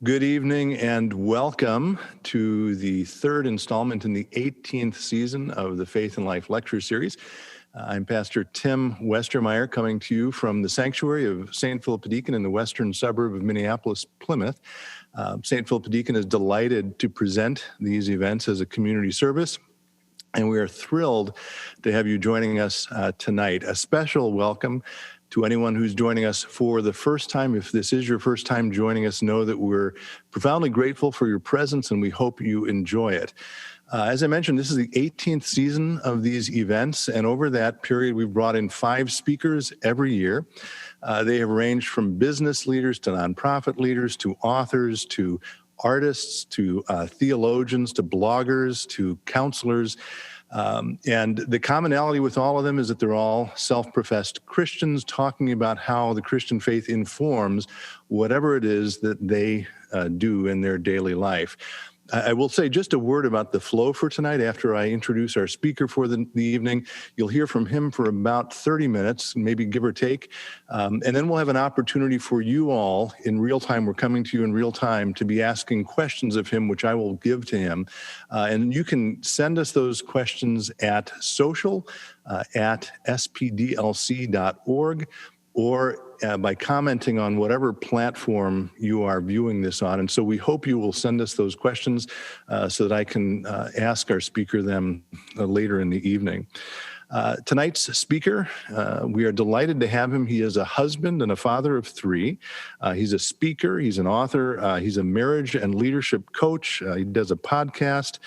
Good evening and welcome to the third installment in the 18th season of the Faith and Life Lecture Series. I'm Pastor Tim Westermeyer, coming to you from the sanctuary of St. Philip Deacon in the western suburb of Minneapolis, Plymouth. St. Philip Deacon is delighted to present these events as a community service, and we are thrilled to have you joining us tonight. A special welcome to anyone who's joining us for the first time. If this is your first time joining us, know that we're profoundly grateful for your presence and we hope you enjoy it. As I mentioned, this is the 18th season of these events, and over that period, we've brought in 5 speakers every year. They have ranged from business leaders to nonprofit leaders to authors to artists to theologians to bloggers to counselors. And the commonality with all of them is that they're all self-professed Christians talking about how the Christian faith informs whatever it is that they do in their daily life. I will say just a word about the flow for tonight. After I introduce our speaker for the evening, you'll hear from him for about 30 minutes, maybe give or take. And then we'll have an opportunity for you all in real time. We're coming to you in real time to be asking questions of him, which I will give to him. And you can send us those questions at social@spdlc.org or by commenting on whatever platform you are viewing this on. And so we hope you will send us those questions so that I can ask our speaker them later in the evening. Tonight's speaker, we are delighted to have him. He is a husband and a father of 3. He's a speaker, he's an author, he's a marriage and leadership coach. He does a podcast.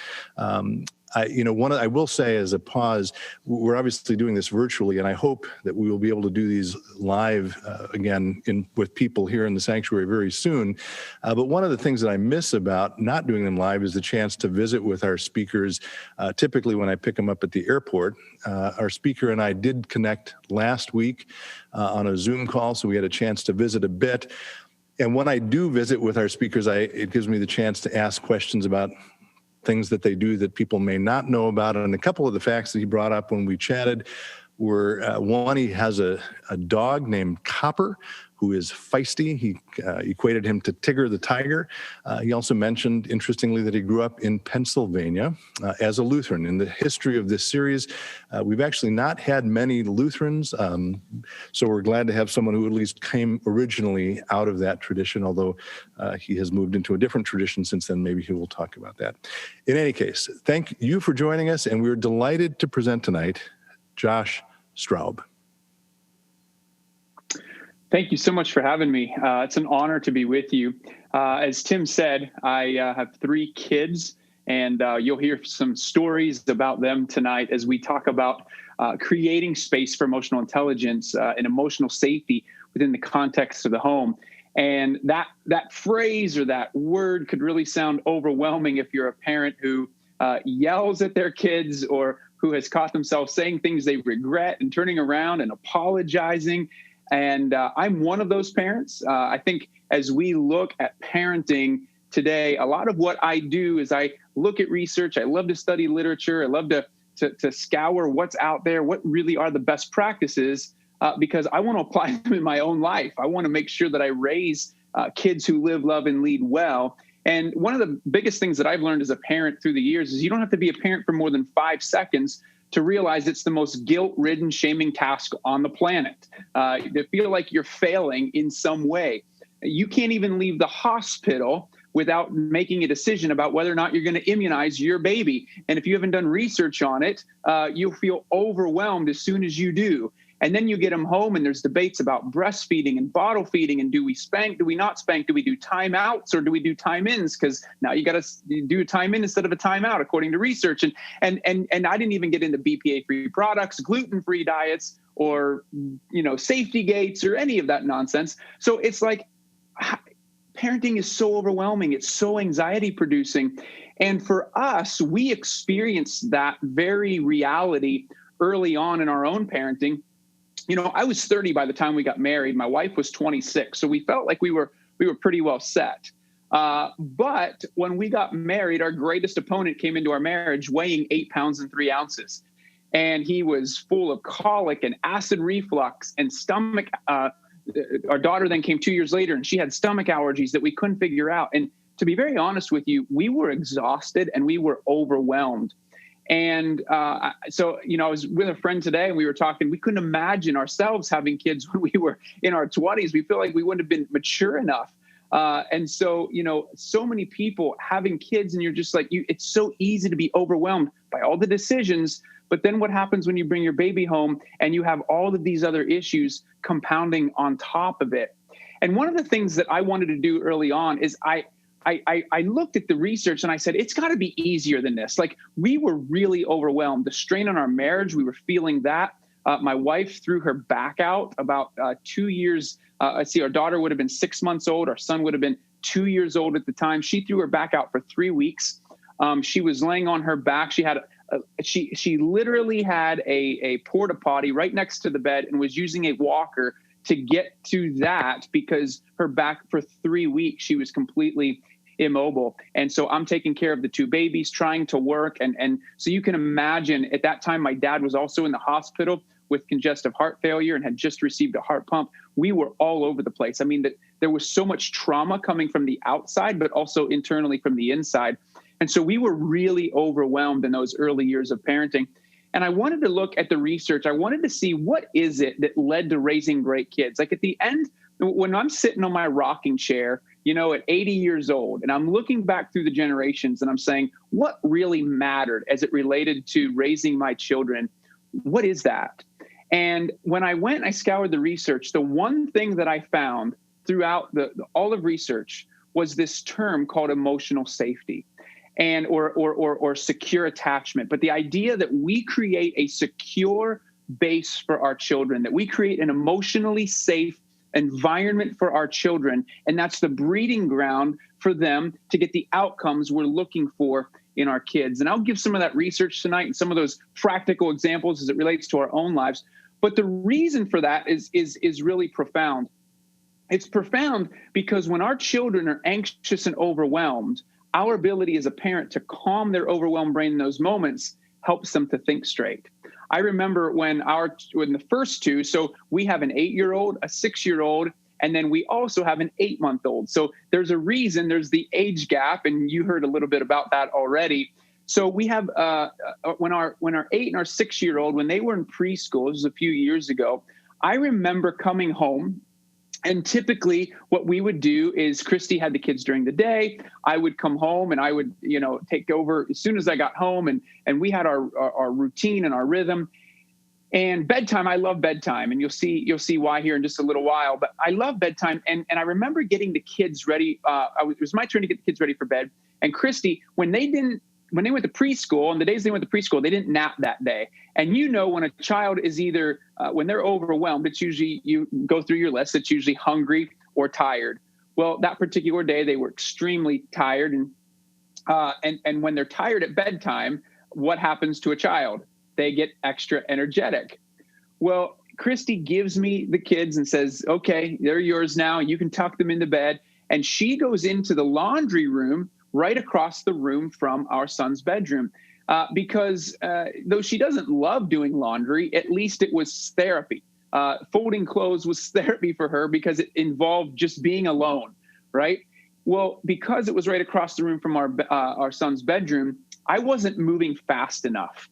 I will say as a pause, we're obviously doing this virtually, and I hope that we will be able to do these live again with people here in the sanctuary very soon. But one of the things that I miss about not doing them live is the chance to visit with our speakers. Typically when I pick them up at the airport, our speaker and I did connect last week on a Zoom call, so we had a chance to visit a bit. And when I do visit with our speakers, it gives me the chance to ask questions about things that they do that people may not know about. And a couple of the facts that he brought up when we chatted were, one, he has a dog named Copper who is feisty. He equated him to Tigger the tiger. He also mentioned, interestingly, that he grew up in Pennsylvania as a Lutheran. In the history of this series, we've actually not had many Lutherans, so we're glad to have someone who at least came originally out of that tradition, although he has moved into a different tradition since then. Maybe he will talk about that. In any case, thank you for joining us, and we're delighted to present tonight Josh Straub. Thank you so much for having me. It's an honor to be with you. As Tim said, I have 3 kids, and you'll hear some stories about them tonight as we talk about creating space for emotional intelligence and emotional safety within the context of the home. And that phrase or that word could really sound overwhelming if you're a parent who yells at their kids or who has caught themselves saying things they regret and turning around and apologizing. And I'm one of those parents. I think as we look at parenting today, a lot of what I do is I look at research. I love to study literature. I love to scour what's out there, what really are the best practices, because I want to apply them in my own life. I want to make sure that I raise kids who live, love, and lead well. And one of the biggest things that I've learned as a parent through the years is you don't have to be a parent for more than 5 seconds to realize it's the most guilt-ridden, shaming task on the planet. To feel like you're failing in some way. You can't even leave the hospital without making a decision about whether or not you're going to immunize your baby. And if you haven't done research on it, you'll feel overwhelmed as soon as you do. And then you get them home and there's debates about breastfeeding and bottle feeding and do we spank, do we not spank, do we do timeouts or do we do time-ins? Because now you got to do a time-in instead of a timeout according to research. And I didn't even get into BPA-free products, gluten-free diets, or safety gates or any of that nonsense. So it's like parenting is so overwhelming. It's so anxiety producing. And for us, we experienced that very reality early on in our own parenting. I was 30 by the time we got married. My wife was 26. So we felt like we were pretty well set. But when we got married, our greatest opponent came into our marriage weighing 8 pounds and 3 ounces. And he was full of colic and acid reflux and stomach our daughter then came 2 years later, and she had stomach allergies that we couldn't figure out. And to be very honest with you, we were exhausted and we were overwhelmed. And so, I was with a friend today and we were talking, we couldn't imagine ourselves having kids when we were in our 20s. We feel like we wouldn't have been mature enough. And so, so many people having kids, and you're just like, it's so easy to be overwhelmed by all the decisions. But then what happens when you bring your baby home and you have all of these other issues compounding on top of it? And one of the things that I wanted to do early on is I looked at the research and I said, it's got to be easier than this. Like, we were really overwhelmed. The strain on our marriage, we were feeling that. My wife threw her back out about 2 years. Our daughter would have been 6 months old. Our son would have been 2 years old at the time. She threw her back out for 3 weeks. She was laying on her back. She had she literally had a porta potty right next to the bed and was using a walker to get to that because her back for 3 weeks, she was completely immobile. And so I'm taking care of the two babies, trying to work. And so you can imagine at that time, my dad was also in the hospital with congestive heart failure and had just received a heart pump. We were all over the place. I mean, there was so much trauma coming from the outside, but also internally from the inside. And so we were really overwhelmed in those early years of parenting. And I wanted to look at the research. I wanted to see, what is it that led to raising great kids? Like, at the end, when I'm sitting on my rocking chair, at 80 years old, and I'm looking back through the generations and I'm saying, what really mattered as it related to raising my children? What is that? And when I went and I scoured the research, the one thing that I found throughout all of research was this term called emotional safety, and or secure attachment. But the idea that we create a secure base for our children, that we create an emotionally safe environment for our children, and that's the breeding ground for them to get the outcomes we're looking for in our kids. And I'll give some of that research tonight and some of those practical examples as it relates to our own lives. But the reason for that is really profound. It's profound because when our children are anxious and overwhelmed, our ability as a parent to calm their overwhelmed brain in those moments helps them to think straight. I remember when the first two, so we have an 8-year-old, a 6-year-old, and then we also have an 8-month-old. So there's a reason, there's the age gap, and you heard a little bit about that already. So we have when our 8 and our 6-year-old, when they were in preschool, this was a few years ago, I remember coming home. And typically what we would do is Christy had the kids during the day. I would come home and I would, take over as soon as I got home, and we had our routine and our rhythm. And bedtime, I love bedtime. And you'll see why here in just a little while, but I love bedtime. And I remember getting the kids ready. It was my turn to get the kids ready for bed. And Christy, when they went to preschool, and the days they went to preschool, they didn't nap that day. And when a child is either, when they're overwhelmed, it's usually, you go through your list, it's usually hungry or tired. Well, that particular day, they were extremely tired. And when they're tired at bedtime, what happens to a child? They get extra energetic. Well, Christy gives me the kids and says, okay, they're yours now. You can tuck them into bed. And she goes into the laundry room right across the room from our son's bedroom. Because though she doesn't love doing laundry, at least it was therapy. Folding clothes was therapy for her because it involved just being alone, right? Well, because it was right across the room from our son's bedroom, I wasn't moving fast enough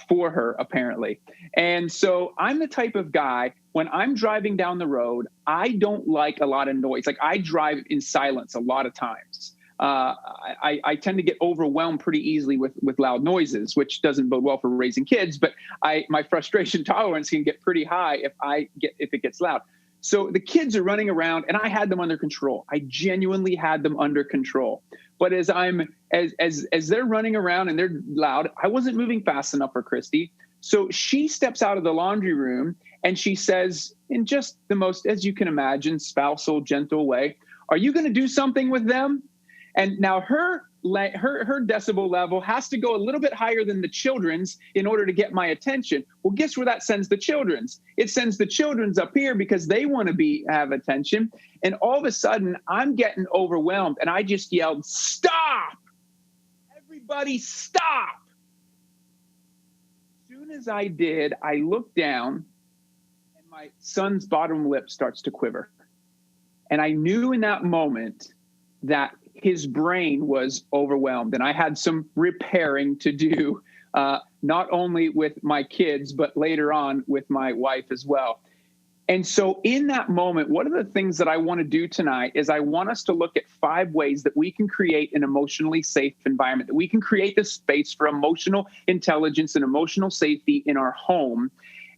for her, apparently. And so I'm the type of guy, when I'm driving down the road, I don't like a lot of noise. Like, I drive in silence a lot of times. I tend to get overwhelmed pretty easily with loud noises, which doesn't bode well for raising kids, but my frustration tolerance can get pretty high if it gets loud. So the kids are running around and I had them under control. I genuinely had them under control. But as they're running around and they're loud, I wasn't moving fast enough for Christy. So she steps out of the laundry room and she says, in just the most, as you can imagine, spousal, gentle way, "Are you going to do something with them?" And now her decibel level has to go a little bit higher than the children's in order to get my attention. Well, guess where that sends the children's? It sends the children's up here because they want to have attention. And all of a sudden, I'm getting overwhelmed, and I just yelled, "Stop! Everybody stop!" As soon as I did, I looked down, and my son's bottom lip starts to quiver. And I knew in that moment that his brain was overwhelmed. And I had some repairing to do, not only with my kids, but later on with my wife as well. And so in that moment, one of the things that I want to do tonight is I want us to look at 5 ways that we can create an emotionally safe environment, that we can create the space for emotional intelligence and emotional safety in our home.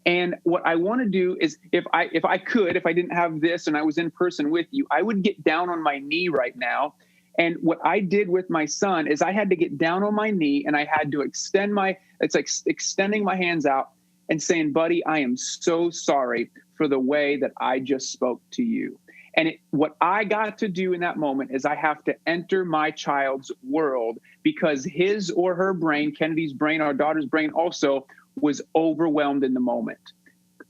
And what I want to do is if I didn't have this and I was in person with you, I would get down on my knee right now. And what I did with my son is I had to get down on my knee and I had to extending my hands out and saying, buddy, I am so sorry for the way that I just spoke to you. And what I got to do in that moment is I have to enter my child's world because his or her brain, Kennedy's brain, our daughter's brain also, was overwhelmed in the moment.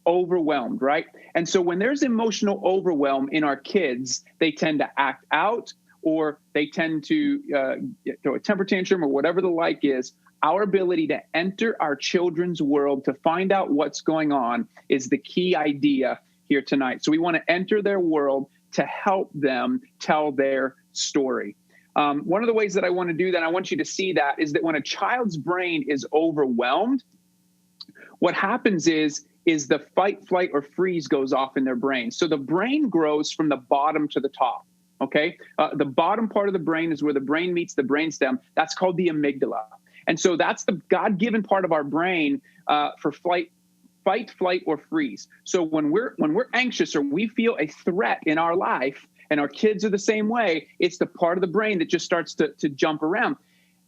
Overwhelmed, right? And so when there's emotional overwhelm in our kids, they tend to act out or they tend to throw a temper tantrum or whatever the like is. Our ability to enter our children's world to find out what's going on is the key idea here tonight. So we want to enter their world to help them tell their story. One of the ways that I want to do that, I want you to see that, is that when a child's brain is overwhelmed, what happens is the fight, flight, or freeze goes off in their brain. So the brain grows from the bottom to the top, okay? The bottom part of the brain is where the brain meets the brainstem. That's called the amygdala. And so that's the God-given part of our brain for fight, flight, or freeze. So when we're anxious or we feel a threat in our life, and our kids are the same way, it's the part of the brain that just starts to jump around.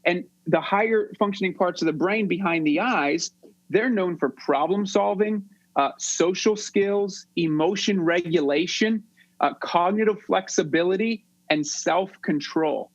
And the higher functioning parts of the brain behind the eyes, they're known for problem solving, social skills, emotion regulation, cognitive flexibility, and self-control.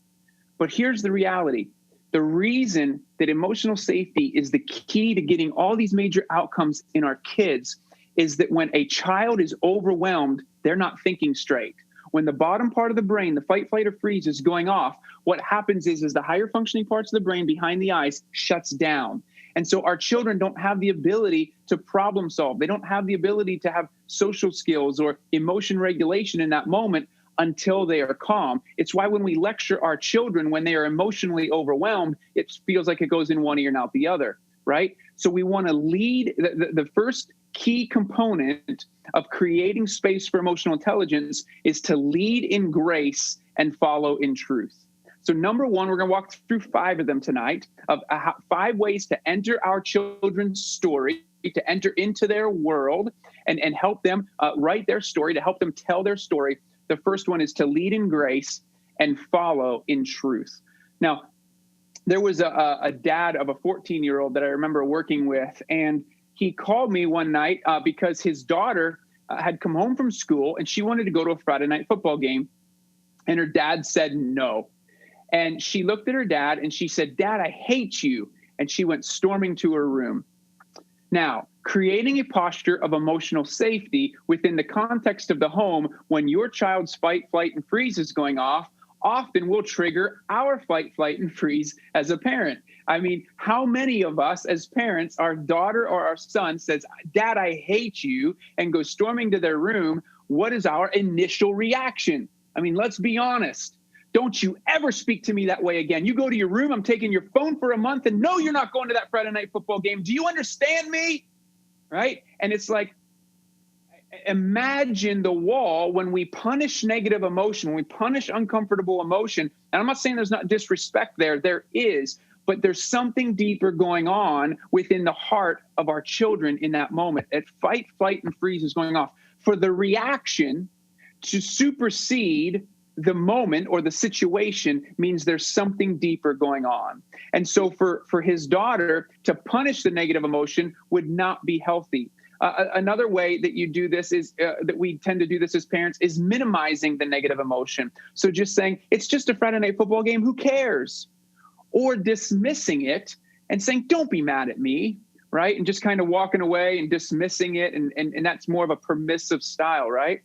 But here's the reality. The reason that emotional safety is the key to getting all these major outcomes in our kids is that when a child is overwhelmed, they're not thinking straight. When the bottom part of the brain, the fight, flight, or freeze is going off, what happens is the higher functioning parts of the brain behind the eyes shuts down. And so our children don't have the ability to problem solve. They don't have the ability to have social skills or emotion regulation in that moment until they are calm. It's why when we lecture our children, when they are emotionally overwhelmed, it feels like it goes in one ear and out the other, right? So we want to lead. The first key component of creating space for emotional intelligence is to lead in grace and follow in truth. So number one, we're going to walk through 5 of them tonight, of 5 ways to enter our children's story, to enter into their world and help them write their story, to help them tell their story. The first one is to lead in grace and follow in truth. Now, there was a dad of a 14-year-old that I remember working with, and he called me one night because his daughter had come home from school and she wanted to go to a Friday night football game, and her dad said no. And she looked at her dad and she said, "Dad, I hate you." And she went storming to her room. Now, creating a posture of emotional safety within the context of the home when your child's fight, flight, and freeze is going off often will trigger our fight, flight, and freeze as a parent. I mean, how many of us as parents, our daughter or our son says, "Dad, I hate you," and goes storming to their room? What is our initial reaction? I mean, let's be honest. Don't you ever speak to me that way again. You go to your room, I'm taking your phone for a month, and no, you're not going to that Friday night football game. Do you understand me? Right? And it's like, imagine the wall when we punish negative emotion, when we punish uncomfortable emotion. And I'm not saying there's not disrespect there is, but there's something deeper going on within the heart of our children in that moment. That fight, flight, and freeze is going off. For the reaction to supersede the moment or the situation means there's something deeper going on. And so for his daughter to punish the negative emotion would not be healthy. Another way that you do this is that we tend to do this as parents is minimizing the negative emotion. So just saying, it's just a Friday night football game, who cares? Or dismissing it and saying, don't be mad at me, right? And just kind of walking away and dismissing it. And that's more of a permissive style, right?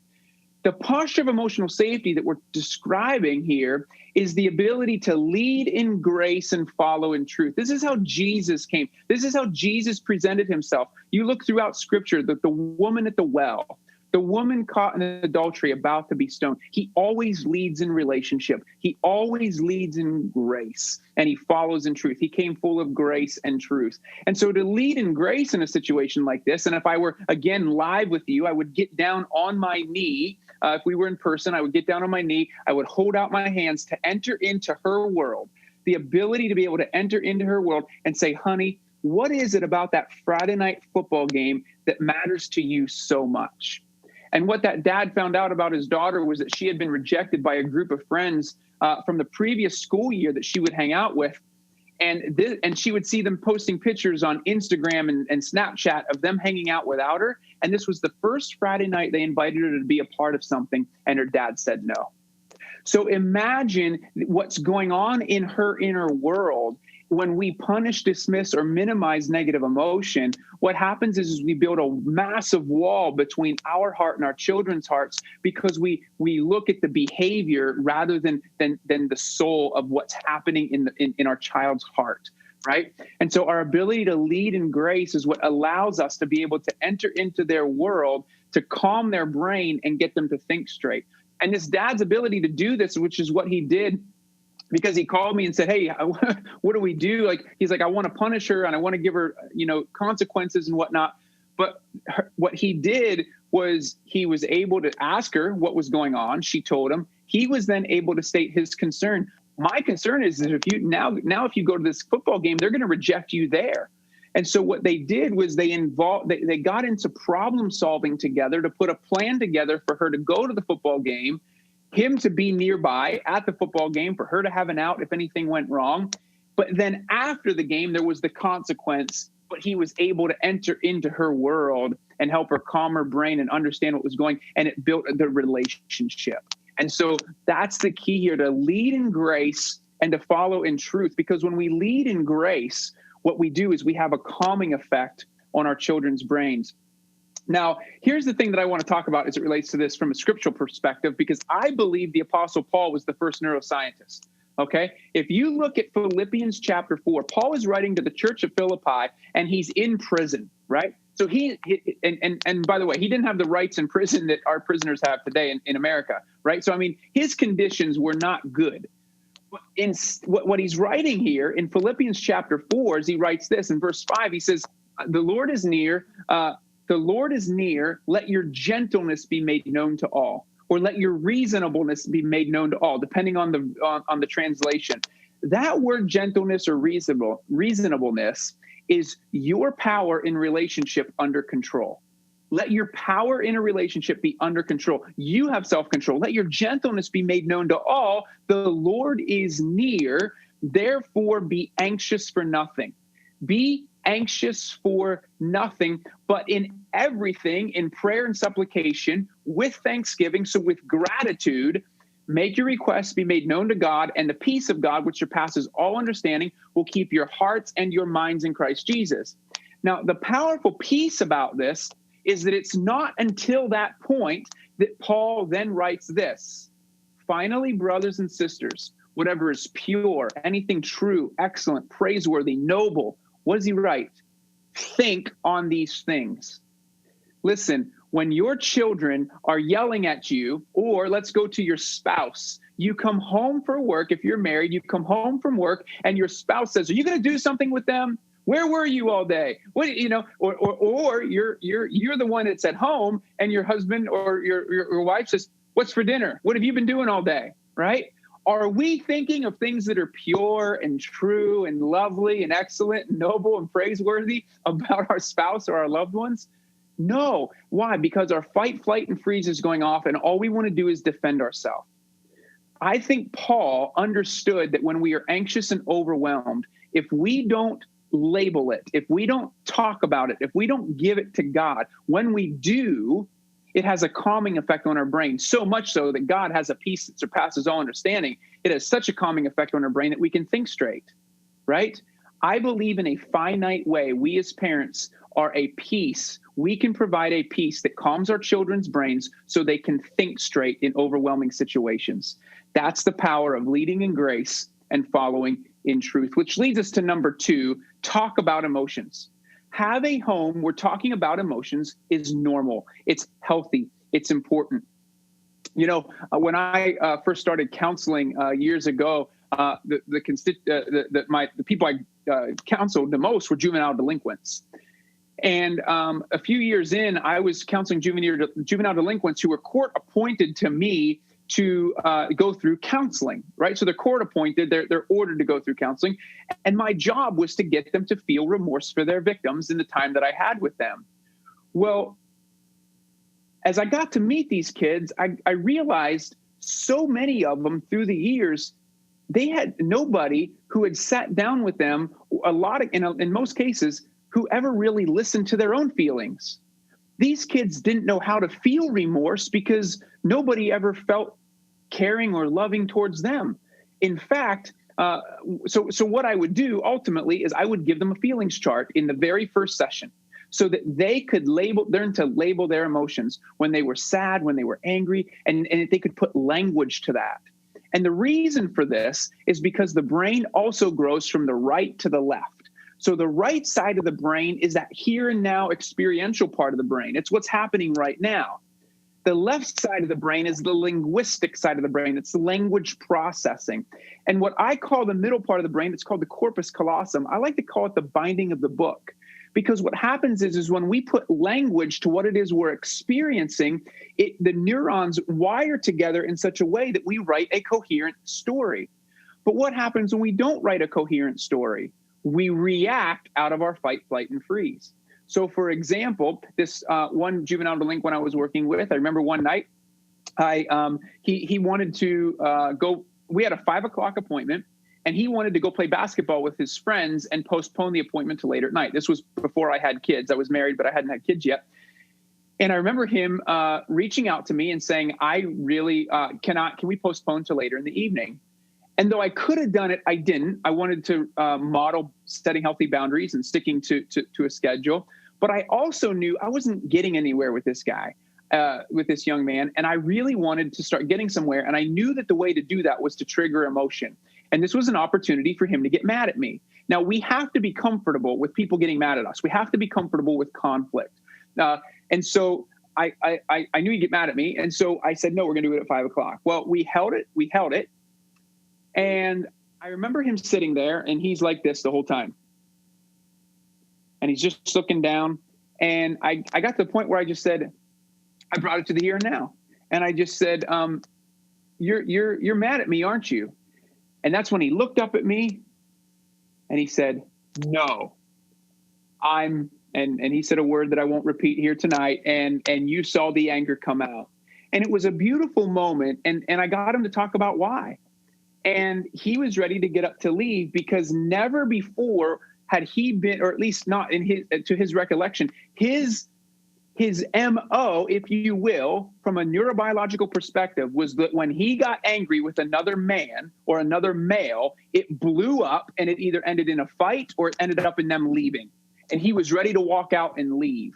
The posture of emotional safety that we're describing here is the ability to lead in grace and follow in truth. This is how Jesus came. This is how Jesus presented himself. You look throughout Scripture, that the woman at the well, the woman caught in adultery about to be stoned, he always leads in relationship. He always leads in grace, and he follows in truth. He came full of grace and truth. And so to lead in grace in a situation like this, and if I were, again, live with you, I would get down on my knee. If we were in person, I would get down on my knee. I would hold out my hands to enter into her world, the ability to be able to enter into her world and say, honey, what is it about that Friday night football game that matters to you so much? And what that dad found out about his daughter was that she had been rejected by a group of friends from the previous school year that she would hang out with. And she would see them posting pictures on Instagram and Snapchat of them hanging out without her. And this was the first Friday night they invited her to be a part of something, and her dad said no. So imagine what's going on in her inner world. When we punish, dismiss, or minimize negative emotion, what happens is we build a massive wall between our heart and our children's hearts, because we look at the behavior rather than the soul of what's happening in our child's heart, right? And so our ability to lead in grace is what allows us to be able to enter into their world, to calm their brain and get them to think straight. And this dad's ability to do this, which is what he did, because he called me and said, hey, what do we do? He's like, I want to punish her and I want to give her, consequences and whatnot. But what he did was he was able to ask her what was going on. She told him. He was then able to state his concern. My concern is that if you if you go to this football game, they're going to reject you there. And so what they did was they got into problem solving together to put a plan together for her to go to the football game, him to be nearby at the football game, for her to have an out if anything went wrong. But then after the game, there was the consequence, but he was able to enter into her world and help her calm her brain and understand what was going, and it built the relationship. And so that's the key here, to lead in grace and to follow in truth. Because when we lead in grace, what we do is we have a calming effect on our children's brains. Now, here's the thing that I want to talk about as it relates to this from a scriptural perspective, because I believe the Apostle Paul was the first neuroscientist. Okay, if you look at Philippians chapter 4, Paul is writing to the church of Philippi, and he's in prison, right? So and by the way, he didn't have the rights in prison that our prisoners have today in America, right? So, I mean, his conditions were not good. What he's writing here in Philippians chapter 4 is he writes this in verse 5. He says, the Lord is near. The Lord is near. Let your gentleness be made known to all, or let your reasonableness be made known to all, depending on the translation. That word gentleness or reasonableness is your power in relationship under control. Let your power in a relationship be under control. You have self-control. Let your gentleness be made known to all. The Lord is near. Therefore, be anxious for nothing. Be anxious for nothing, but in everything, in prayer and supplication, with thanksgiving, so with gratitude, make your requests be made known to God, and the peace of God, which surpasses all understanding, will keep your hearts and your minds in Christ Jesus. Now, the powerful piece about this is that it's not until that point that Paul then writes this: finally, brothers and sisters, whatever is pure, anything true, excellent, praiseworthy, noble, what does he write? Think on these things. Listen, when your children are yelling at you, or let's go to your spouse, you come home from work. If you're married, you come home from work and your spouse says, are you going to do something with them? Where were you all day? What, or you're the one that's at home and your husband or your wife says, what's for dinner? What have you been doing all day? Right? Are we thinking of things that are pure and true and lovely and excellent and noble and praiseworthy about our spouse or our loved ones? No. Why? Because our fight, flight, and freeze is going off, and all we want to do is defend ourselves. I think Paul understood that when we are anxious and overwhelmed, if we don't label it, if we don't talk about it, if we don't give it to God, when we do, it has a calming effect on our brain, so much so that God has a peace that surpasses all understanding. It has such a calming effect on our brain that we can think straight, right? I believe in a finite way, we as parents are a peace. We can provide a peace that calms our children's brains so they can think straight in overwhelming situations. That's the power of leading in grace and following in truth, which leads us to number 2, talk about emotions. Have a home where talking about emotions is normal. It's healthy. It's important. You know, when I first started counseling years ago, the people I counseled the most were juvenile delinquents. And a few years in, I was counseling juvenile delinquents who were court appointed to me to go through counseling, right? So they're court appointed, they're ordered to go through counseling. And my job was to get them to feel remorse for their victims in the time that I had with them. Well, as I got to meet these kids, I realized so many of them through the years, they had nobody who had sat down with them, in most cases, who ever really listened to their own feelings. These kids didn't know how to feel remorse because nobody ever felt caring or loving towards them. In fact, so what I would do ultimately is I would give them a feelings chart in the very first session so that they could learn to label their emotions when they were sad, when they were angry, and they could put language to that. And the reason for this is because the brain also grows from the right to the left. So the right side of the brain is that here and now experiential part of the brain. It's what's happening right now. The left side of the brain is the linguistic side of the brain. It's the language processing. And what I call the middle part of the brain, it's called the corpus callosum. I like to call it the binding of the book. Because what happens is when we put language to what it is we're experiencing, the neurons wire together in such a way that we write a coherent story. But what happens when we don't write a coherent story? We react out of our fight, flight, and freeze. So, for example, this one juvenile delinquent I was working with, I remember one night, he wanted to go. We had a 5 o'clock appointment, and he wanted to go play basketball with his friends and postpone the appointment to later at night. This was before I had kids. I was married, but I hadn't had kids yet. And I remember him reaching out to me and saying, "I really can we postpone to later in the evening?" And though I could have done it, I didn't. I wanted to model setting healthy boundaries and sticking to a schedule. But I also knew I wasn't getting anywhere with this guy, with this young man. And I really wanted to start getting somewhere. And I knew that the way to do that was to trigger emotion. And this was an opportunity for him to get mad at me. Now, we have to be comfortable with people getting mad at us. We have to be comfortable with conflict. And so I knew he'd get mad at me. And so I said, no, we're going to do it at 5 o'clock. Well, we held it. And I remember him sitting there, and he's like this the whole time. And he's just looking down. And I got to the point where I just said, I brought it to the here and now. And I just said, you're mad at me, aren't you? And that's when he looked up at me and he said, no, and he said a word that I won't repeat here tonight. And you saw the anger come out. And it was a beautiful moment. And I got him to talk about why. And he was ready to get up to leave because never before had he been, or at least not to his recollection, his MO, if you will, from a neurobiological perspective, was that when he got angry with another man or another male, it blew up and it either ended in a fight or it ended up in them leaving. And he was ready to walk out and leave.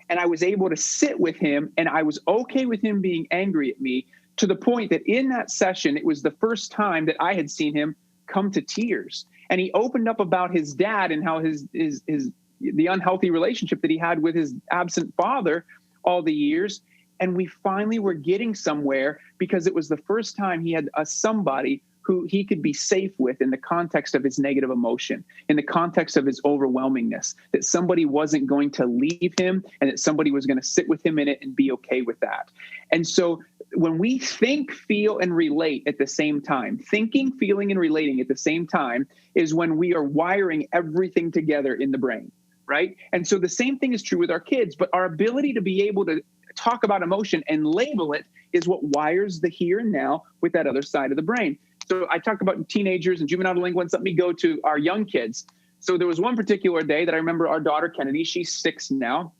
And I was able to sit with him, and I was okay with him being angry at me, to the point that in that session, it was the first time that I had seen him come to tears. And he opened up about his dad and how the unhealthy relationship that he had with his absent father all the years. And we finally were getting somewhere because it was the first time he had somebody who he could be safe with in the context of his negative emotion, in the context of his overwhelmingness, that somebody wasn't going to leave him and that somebody was going to sit with him in it and be okay with that. And so when we think, feel, and relate at the same time, thinking, feeling, and relating at the same time is when we are wiring everything together in the brain, right? And so the same thing is true with our kids, but our ability to be able to talk about emotion and label it is what wires the here and now with that other side of the brain. So I talk about teenagers and juvenile delinquents. Let me go to our young kids. So there was one particular day that I remember our daughter, Kennedy, she's 6 now.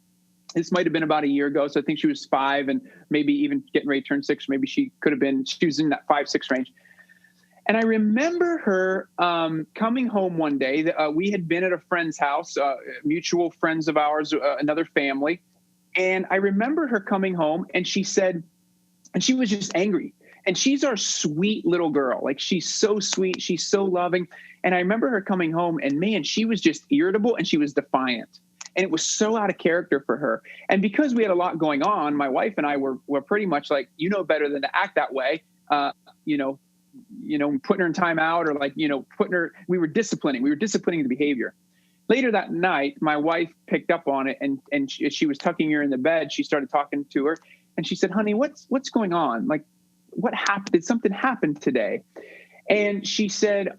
This might have been about a year ago. So I think she was 5 and maybe even getting ready to turn 6. Maybe she was in that 5-6 range. And I remember her coming home one day. We had been at a friend's house, mutual friends of ours, another family. And I remember her coming home, and she said, and she was just angry. And she's our sweet little girl. Like, she's so sweet. She's so loving. And I remember her coming home, and man, she was just irritable and she was defiant. And it was so out of character for her. And because we had a lot going on, my wife and I were pretty much like, you know better than to act that way. Putting her in timeout, or like, we were disciplining the behavior. Later that night, my wife picked up on it, and she was tucking her in the bed. She started talking to her, and she said, honey, what's going on? Like, what happened? Did something happen today? And she said,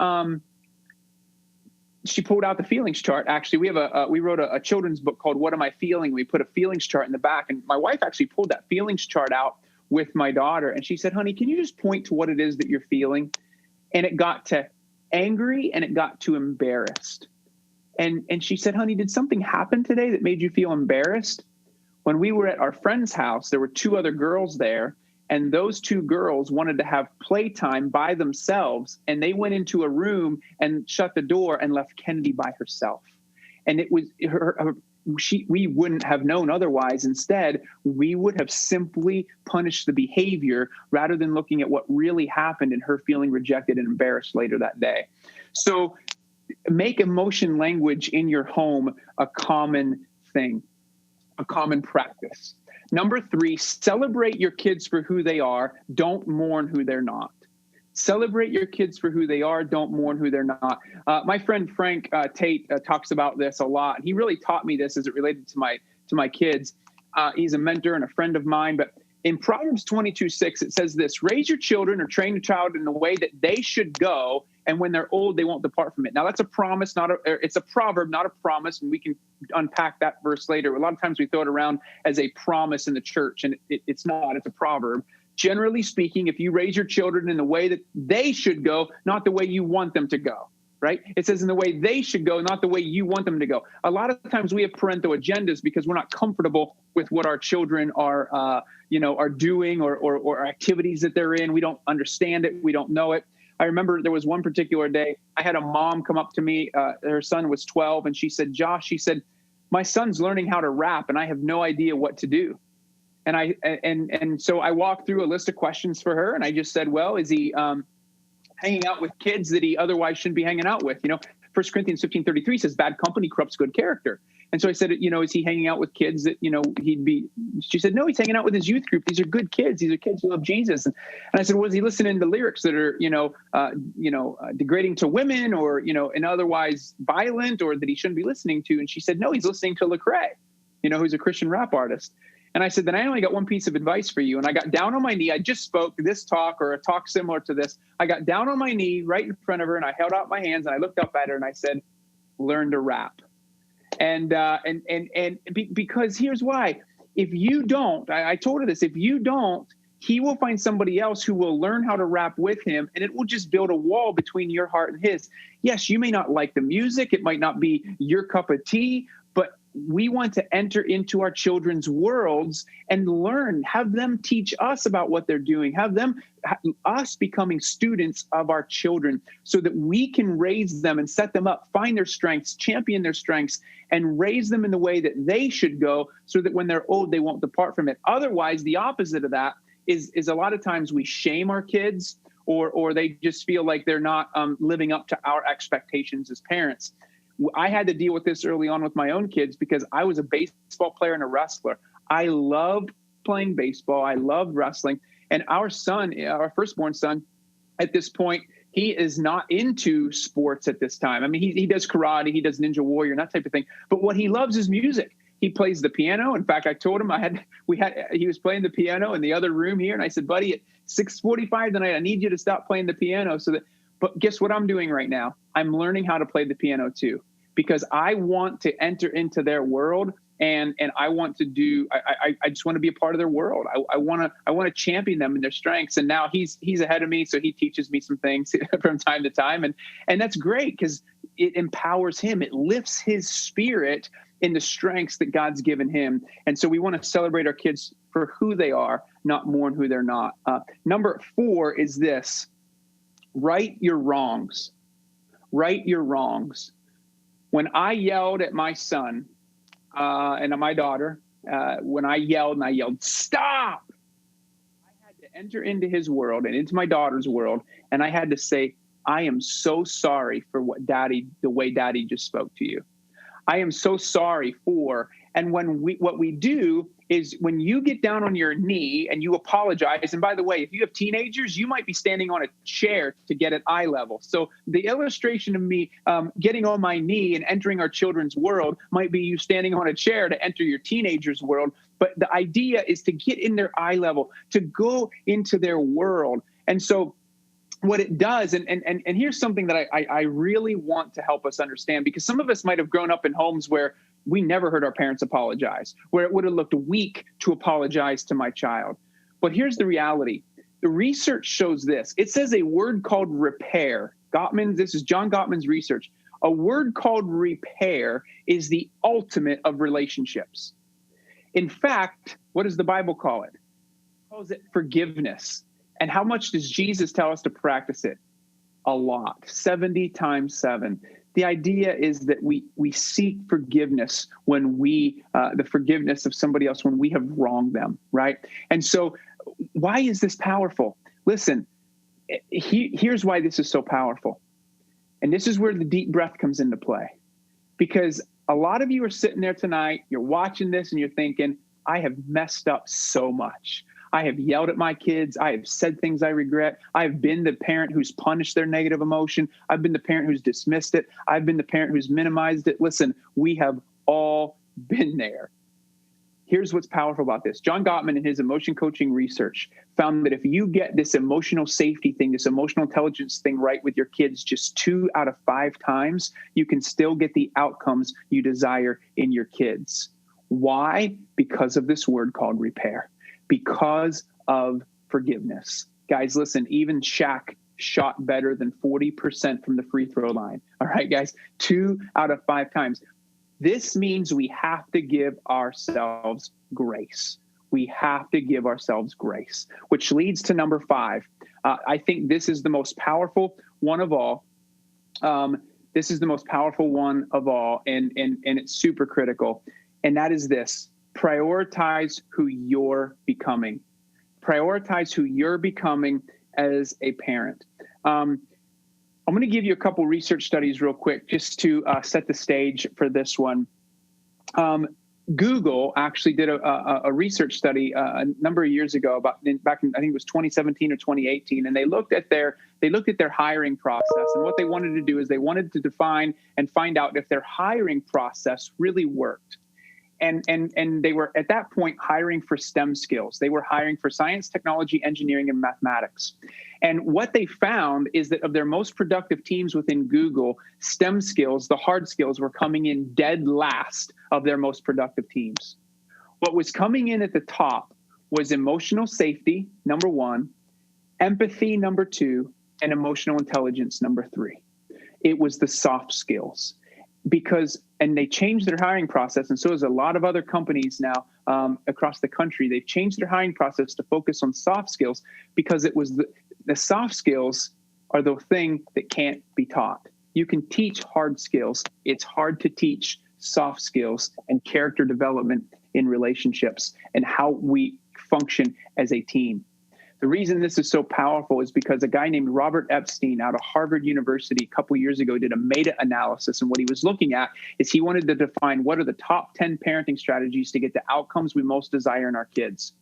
she pulled out the feelings chart. Actually, we wrote a children's book called What Am I Feeling? We put a feelings chart in the back, and my wife actually pulled that feelings chart out with my daughter. And she said, honey, can you just point to what it is that you're feeling? And it got to angry, and it got to embarrassed. And she said, honey, did something happen today that made you feel embarrassed? When we were at our friend's house, there were 2 other girls there, and those 2 girls wanted to have playtime by themselves, and they went into a room and shut the door and left Kennedy by herself. And it was we wouldn't have known otherwise. Instead, we would have simply punished the behavior rather than looking at what really happened and her feeling rejected and embarrassed later that day. So make emotion language in your home a common thing, a common practice. Number 3, celebrate your kids for who they are. Don't mourn who they're not. Celebrate your kids for who they are. Don't mourn who they're not. My friend Frank Tate talks about this a lot. He really taught me this as it related to my kids. He's a mentor and a friend of mine. But in Proverbs 22:6, it says this: raise your children or train a child in the way that they should go, and when they're old, they won't depart from it. Now, that's a promise, it's a proverb, not a promise, and we can unpack that verse later. A lot of times we throw it around as a promise in the church, and it's not. It's a proverb. Generally speaking, if you raise your children in the way that they should go, not the way you want them to go, right? It says in the way they should go, not the way you want them to go. A lot of times we have parental agendas because we're not comfortable with what our children are doing or activities that they're in. We don't understand it. We don't know it. I remember there was one particular day, I had a mom come up to me. Her son was 12, and she said, Josh, she said, my son's learning how to rap, and I have no idea what to do. And so I walked through a list of questions for her, and I just said, well, is he hanging out with kids that he otherwise shouldn't be hanging out with? 1 Corinthians 15:33 says bad company corrupts good character. And so I said, is he hanging out with kids that, she said, no, he's hanging out with his youth group. These are good kids. These are kids who love Jesus. And I said, was he listening to lyrics that are, degrading to women or, and otherwise violent, or that he shouldn't be listening to? And she said, no, he's listening to Lecrae, who's a Christian rap artist. And I said, then I only got one piece of advice for you. And I got down on my knee. I just spoke this talk, or a talk similar to this. I got down on my knee right in front of her, and I held out my hands, and I looked up at her, and I said, learn to rap. Because here's why. If you don't, I told her this, if you don't, he will find somebody else who will learn how to rap with him, and it will just build a wall between your heart and his. Yes, you may not like the music. It might not be your cup of tea, but we want to enter into our children's worlds and learn, have them teach us about what they're doing, us becoming students of our children so that we can raise them and set them up, find their strengths, champion their strengths, and raise them in the way that they should go so that when they're old, they won't depart from it. Otherwise, the opposite of that is a lot of times we shame our kids, or they just feel like they're not living up to our expectations as parents. I had to deal with this early on with my own kids because I was a baseball player and a wrestler. I loved playing baseball. I loved wrestling. And our son, our firstborn son, at this point, he is not into sports at this time. I mean, he does karate, he does Ninja Warrior, and that type of thing. But what he loves is music. He plays the piano. In fact, I told him he was playing the piano in the other room here. And I said, buddy, at 6:45 tonight, I need you to stop playing the piano but guess what I'm doing right now? I'm learning how to play the piano too, because I want to enter into their world, and I want to I just want to be a part of their world. I want to champion them in their strengths. And now he's ahead of me, so he teaches me some things from time to time, and that's great because it empowers him. It lifts his spirit in the strengths that God's given him. And so we want to celebrate our kids for who they are, not mourn who they're not. Number 4 is this. right your wrongs. Right your wrongs. When I yelled at my son and my daughter, when I yelled, stop! I had to enter into his world and into my daughter's world, and I had to say, I am so sorry for the way Daddy just spoke to you. I am so sorry for, and what we do is when you get down on your knee and you apologize, and by the way, if you have teenagers, you might be standing on a chair to get at eye level. So the illustration of me getting on my knee and entering our children's world might be you standing on a chair to enter your teenager's world. But the idea is to get in their eye level, to go into their world. And so what it does, and here's something that I really want to help us understand, because some of us might have grown up in homes where we never heard our parents apologize, where it would have looked weak to apologize to my child. But here's the reality. The research shows this. It says a word called repair. This is John Gottman's research. A word called repair is the ultimate of relationships. In fact, what does the Bible call it? It calls it forgiveness. And how much does Jesus tell us to practice it? A lot, 70 times 7. The idea is that we seek forgiveness when the forgiveness of somebody else when we have wronged them, right? And so why is this powerful? Listen, here's why this is so powerful. And this is where the deep breath comes into play. Because a lot of you are sitting there tonight, you're watching this and you're thinking, I have messed up so much. I have yelled at my kids. I have said things I regret. I've been the parent who's punished their negative emotion. I've been the parent who's dismissed it. I've been the parent who's minimized it. Listen, we have all been there. Here's what's powerful about this. John Gottman, in his emotion coaching research, found that if you get this emotional safety thing, this emotional intelligence thing right with your kids just 2 out of 5 times, you can still get the outcomes you desire in your kids. Why? Because of this word called repair. Because of forgiveness. Guys, listen, even Shaq shot better than 40% from the free throw line. All right, guys, 2 out of 5 times. This means we have to give ourselves grace. We have to give ourselves grace, which leads to number 5. I think this is the most powerful one of all. This is the most powerful one of all, and it's super critical. And that is this. Prioritize who you're becoming. Prioritize who you're becoming as a parent. I'm going to give you a couple research studies real quick just to set the stage for this one. Google actually did a research study a number of years ago, back in I think it was 2017 or 2018, and they looked at their hiring process. And what they wanted to do is they wanted to define and find out if their hiring process really worked. And they were at that point hiring for STEM skills. They were hiring for science, technology, engineering, and mathematics. And what they found is that of their most productive teams within Google, STEM skills, the hard skills, were coming in dead last of their most productive teams. What was coming in at the top was emotional safety, number 1, empathy, number 2, and emotional intelligence, number 3. It was the soft skills. And they changed their hiring process, and so has a lot of other companies now across the country. They've changed their hiring process to focus on soft skills because it was the soft skills are the thing that can't be taught. You can teach hard skills. It's hard to teach soft skills and character development in relationships and how we function as a team. The reason this is so powerful is because a guy named Robert Epstein out of Harvard University a couple years ago did a meta-analysis. And what he was looking at is he wanted to define what are the top 10 parenting strategies to get the outcomes we most desire in our kids.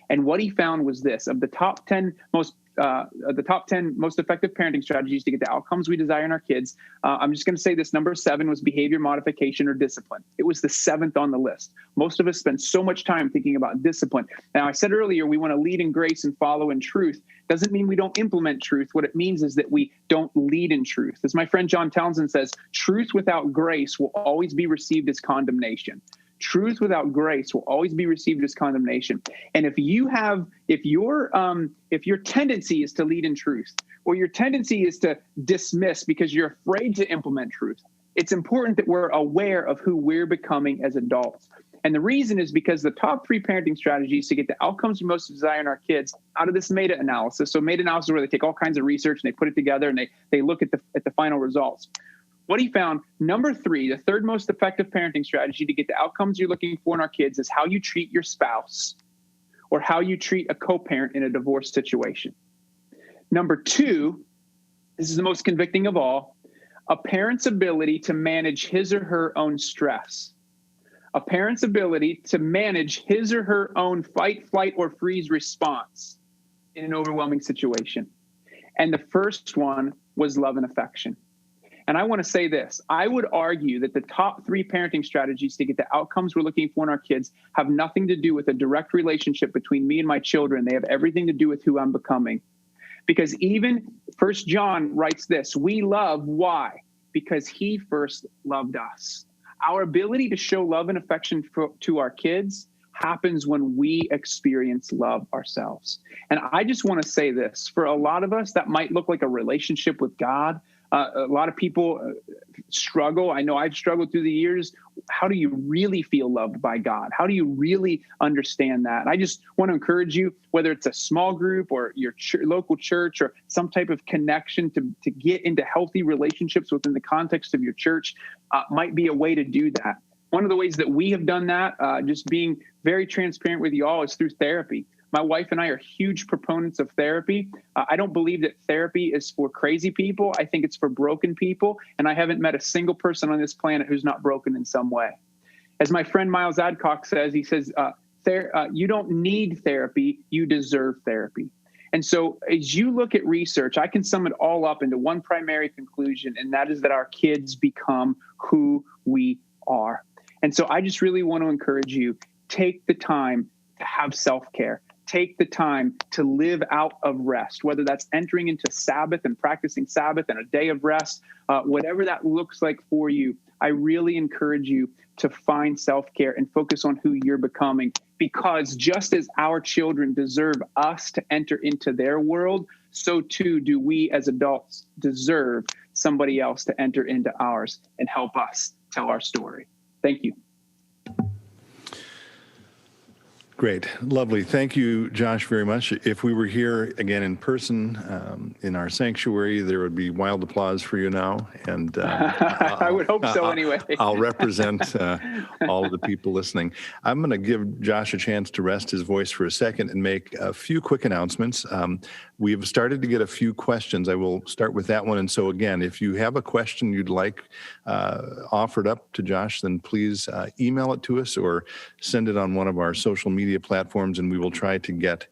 And what he found was this: of the top 10 most effective parenting strategies to get the outcomes we desire in our kids, I'm just going to say this: number 7 was behavior modification or discipline. It was the 7th on the list. Most of us spend so much time thinking about discipline. Now, I said earlier, we want to lead in grace and follow in truth. Doesn't mean we don't implement truth. What it means is that we don't lead in truth. As my friend John Townsend says, truth without grace will always be received as condemnation. Truth without grace will always be received as condemnation. And if your tendency is to lead in truth, or your tendency is to dismiss because you're afraid to implement truth, it's important that we're aware of who we're becoming as adults. And the reason is because the top 3 parenting strategies to get the outcomes we most desire in our kids out of this meta-analysis. So meta-analysis is where they take all kinds of research and they put it together and they look at the final results. What he found, number 3, the third most effective parenting strategy to get the outcomes you're looking for in our kids is how you treat your spouse or how you treat a co-parent in a divorce situation. Number 2, this is the most convicting of all, a parent's ability to manage his or her own stress. A parent's ability to manage his or her own fight, flight, or freeze response in an overwhelming situation. And the first one was love and affection. And I want to say this. I would argue that the top 3 parenting strategies to get the outcomes we're looking for in our kids have nothing to do with a direct relationship between me and my children. They have everything to do with who I'm becoming. Because even 1 John writes this, we love, why? Because he first loved us. Our ability to show love and affection to our kids happens when we experience love ourselves. And I just want to say this, for a lot of us, that might look like a relationship with God. A lot of people struggle. I know I've struggled through the years. How do you really feel loved by God? How do you really understand that? And I just want to encourage you, whether it's a small group or your local church or some type of connection to get into healthy relationships within the context of your church, might be a way to do that. One of the ways that we have done that, just being very transparent with you all, is through therapy. My wife and I are huge proponents of therapy. I don't believe that therapy is for crazy people. I think it's for broken people. And I haven't met a single person on this planet who's not broken in some way. As my friend Miles Adcock says, he says, you don't need therapy, you deserve therapy. And so as you look at research, I can sum it all up into one primary conclusion, and that is that our kids become who we are. And so I just really want to encourage you, take the time to have self-care. Take the time to live out of rest, whether that's entering into Sabbath and practicing Sabbath and a day of rest, whatever that looks like for you. I really encourage you to find self-care and focus on who you're becoming, because just as our children deserve us to enter into their world, so too do we as adults deserve somebody else to enter into ours and help us tell our story. Thank you. Great. Lovely. Thank you, Josh, very much. If we were here again in person in our sanctuary, there would be wild applause for you now. And I would hope so anyway. I'll represent all of the people listening. I'm going to give Josh a chance to rest his voice for a second and make a few quick announcements. We've started to get a few questions. I will start with that one. And so again, if you have a question you'd like offered up to Josh, then please email it to us or send it on one of our social media platforms, and we will try to get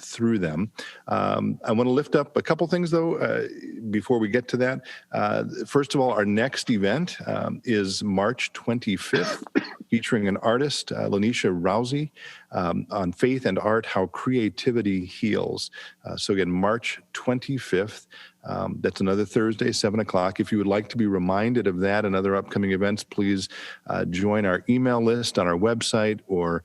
through them. I want to lift up a couple things, though, before we get to that. First of all, our next event is March 25th, featuring an artist, Lanisha Rousey, on Faith and Art, How Creativity Heals. So again, March 25th. That's another Thursday, 7 o'clock. If you would like to be reminded of that and other upcoming events, please join our email list on our website or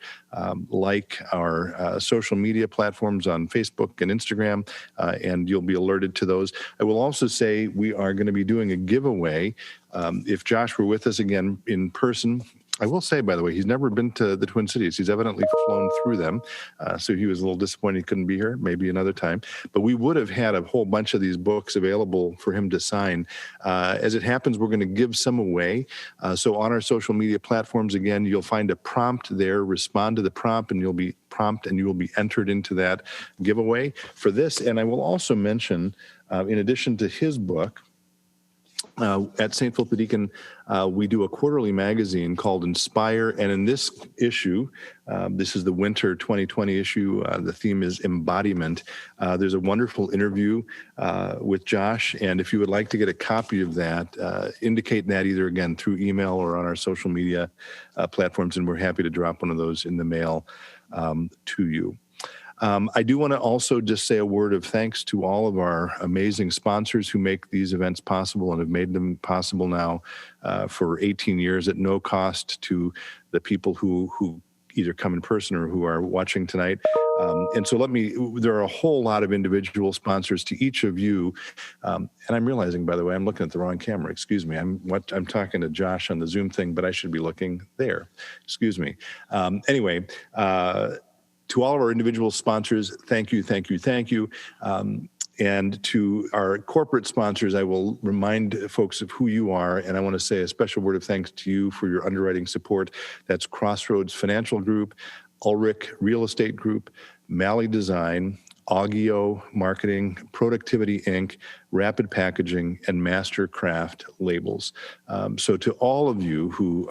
like our social media platforms on Facebook and Instagram, and you'll be alerted to those. I will also say we are going to be doing a giveaway. If Josh were with us again in person, I will say, by the way, he's never been to the Twin Cities. He's evidently flown through them. So he was a little disappointed he couldn't be here, maybe another time. But we would have had a whole bunch of these books available for him to sign. As it happens, we're going to give some away. So on our social media platforms, again, you'll find a prompt there. Respond to the prompt, and you will be entered into that giveaway for this. And I will also mention, in addition to his book, at St. Philip the Deacon, we do a quarterly magazine called Inspire, and in this issue, this is the winter 2020 issue, the theme is embodiment. There's a wonderful interview with Josh, and if you would like to get a copy of that, indicate that either, again, through email or on our social media platforms, and we're happy to drop one of those in the mail to you. I do want to also just say a word of thanks to all of our amazing sponsors who make these events possible and have made them possible now for 18 years at no cost to the people who either come in person or who are watching tonight. And so there are a whole lot of individual sponsors to each of you. And I'm realizing, by the way, I'm looking at the wrong camera. Excuse me. I'm talking to Josh on the Zoom thing, but I should be looking there. Excuse me. Anyway, to all of our individual sponsors, thank you, thank you, thank you. And to our corporate sponsors, I will remind folks of who you are, and I want to say a special word of thanks to you for your underwriting support. That's Crossroads Financial Group, Ulrich Real Estate Group, Malley Design, Augio Marketing, Productivity Inc., Rapid Packaging, and Mastercraft Labels. So to all of you who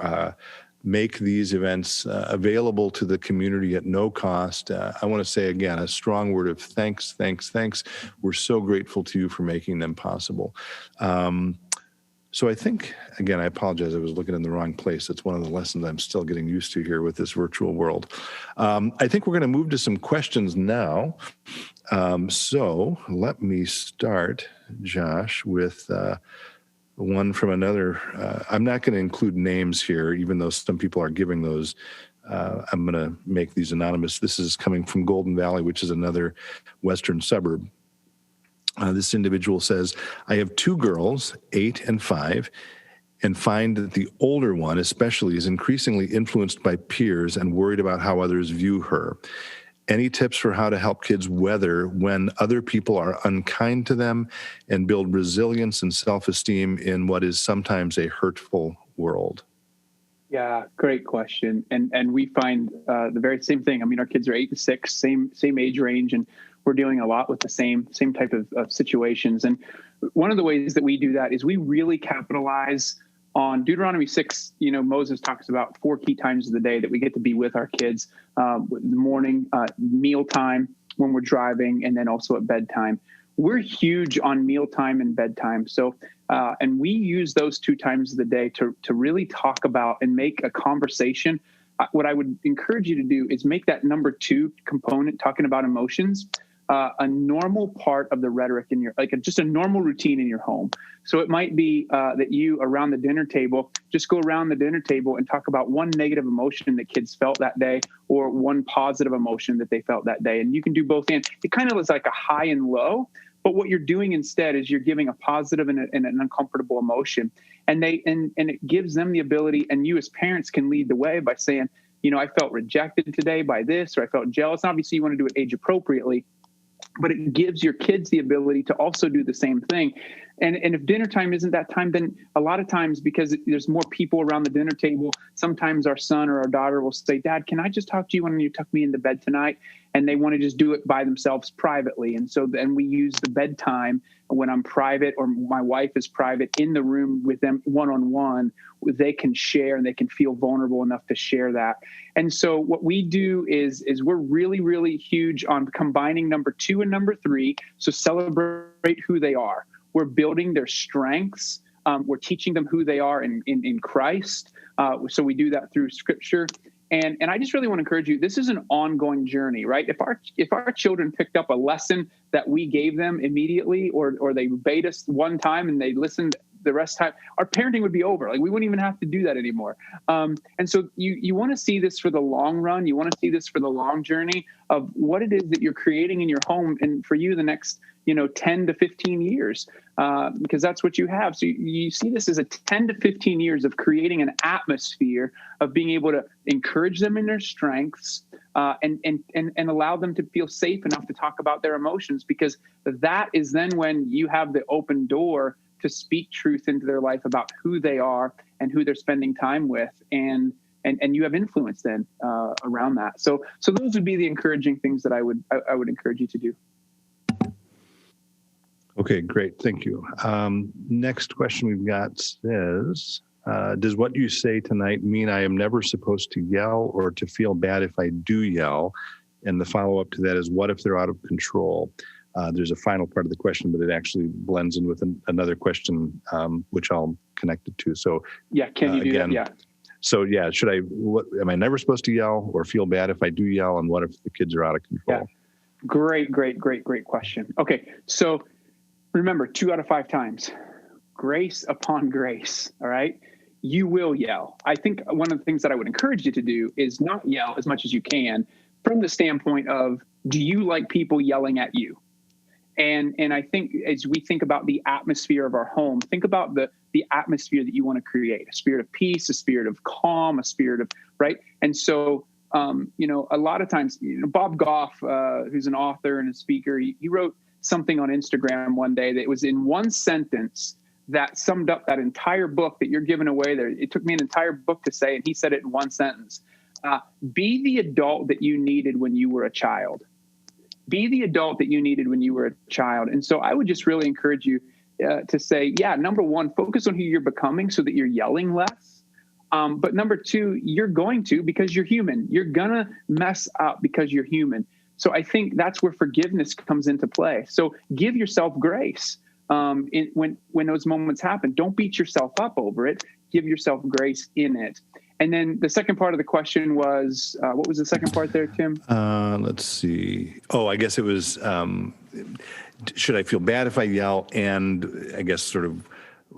make these events available to the community at no cost, I want to say again a strong word of thanks, thanks, thanks. We're so grateful to you for making them possible. So I think, again, I apologize, I was looking in the wrong place. It's one of the lessons I'm still getting used to here with this virtual world. I think we're going to move to some questions now. So let me start, Josh, with one from another. I'm not going to include names here, even though some people are giving those. I'm going to make these anonymous. This is coming from Golden Valley, which is another western suburb. This individual says, I have two girls, 8 and 5, and find that the older one especially is increasingly influenced by peers and worried about how others view her. Any tips for how to help kids weather when other people are unkind to them and build resilience and self-esteem in what is sometimes a hurtful world? Yeah, great question. And we find the very same thing. I mean, our kids are 8 and 6, same age range, and we're dealing a lot with the same type of situations. And one of the ways that we do that is we really capitalize on Deuteronomy 6. Moses talks about 4 key times of the day that we get to be with our kids: the morning, mealtime, when we're driving, and then also at bedtime. We're huge on mealtime and bedtime. So, and we use those 2 times of the day to really talk about and make a conversation. What I would encourage you to do is make that number 2 component, talking about emotions, a normal part of the rhetoric in your, just a normal routine in your home. So it might be that you, around the dinner table, just go around the dinner table and talk about one negative emotion that kids felt that day or one positive emotion that they felt that day. And you can do both. And it kind of is like a high and low. But what you're doing instead is you're giving a positive and an uncomfortable emotion. And it gives them the ability, and you as parents can lead the way by saying, I felt rejected today by this, or I felt jealous. And obviously you want to do it age appropriately, but it gives your kids the ability to also do the same thing. And if dinner time isn't that time, then a lot of times, because there's more people around the dinner table, sometimes our son or our daughter will say, Dad, can I just talk to you when you tuck me into bed tonight? And they want to just do it by themselves privately. And so then we use the bedtime when I'm private or my wife is private in the room with them one-on-one, they can share and they can feel vulnerable enough to share that. And so what we do is we're really, really huge on combining number 2 and number 3. So celebrate who they are. We're building their strengths. We're teaching them who they are in Christ. So we do that through Scripture. And I just really want to encourage you. This is an ongoing journey, right? If our children picked up a lesson that we gave them immediately, or they obeyed us one time and they listened the rest of the time, our parenting would be over. Like, we wouldn't even have to do that anymore. And so you want to see this for the long run. You want to see this for the long journey of what it is that you're creating in your home, and for you the next 10 to 15 years, because that's what you have. So you see this as a 10 to 15 years of creating an atmosphere of being able to encourage them in their strengths, and allow them to feel safe enough to talk about their emotions, because that is then when you have the open door to speak truth into their life about who they are and who they're spending time with, and you have influence then around that. So those would be the encouraging things that I would encourage you to do. Okay, great. Thank you. Next question we've got says, does what you say tonight mean I am never supposed to yell or to feel bad if I do yell? And the follow-up to that is, what if they're out of control? There's a final part of the question, but it actually blends in with another question, which I'll connect it to. So yeah, can you do that? Yeah. So yeah, am I never supposed to yell or feel bad if I do yell? And what if the kids are out of control? Yeah. Great question. Okay, so remember, 2 out of 5 times, grace upon grace. All right. you will yell. I think one of the things that I would encourage you to do is not yell as much as you can from the standpoint of, do you like people yelling at you? And I think as we think about the atmosphere of our home, think about the atmosphere that you want to create, a spirit of peace, a spirit of calm, a spirit of, right? And so, a lot of times, Bob Goff, who's an author and a speaker, he wrote something on Instagram one day that was in one sentence that summed up that entire book that you're giving away there. It took me an entire book to say, and he said it in one sentence. Be the adult that you needed when you were a child. Be the adult that you needed when you were a child. And so I would just really encourage you to say, number one, focus on who you're becoming so that you're yelling less. But number two, you're going to, because you're human. You're going to mess up because you're human. So I think that's where forgiveness comes into play. So give yourself grace when those moments happen. Don't beat yourself up over it. Give yourself grace in it. And then the second part of the question was, what was the second part there, Tim? Let's see. Oh, I guess it was, should I feel bad if I yell? And I guess sort of,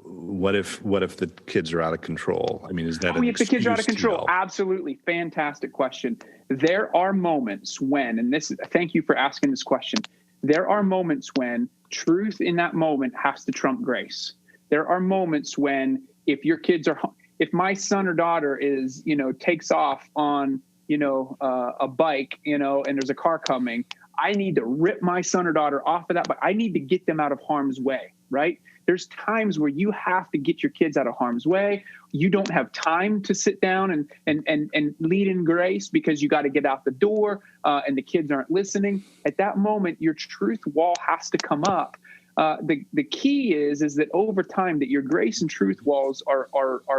what if the kids are out of control? I mean, is that if the kids are out of control? Absolutely. Fantastic question. There are moments when, and thank you for asking this question. There are moments when truth in that moment has to trump grace. There are moments when if my son or daughter takes off on, a bike, and there's a car coming, I need to rip my son or daughter off of that, but I need to get them out of harm's way, right? There's times where you have to get your kids out of harm's way. You don't have time to sit down and lead in grace because you got to get out the door and the kids aren't listening. At that moment, your truth wall has to come up. The key is that over time that your grace and truth walls are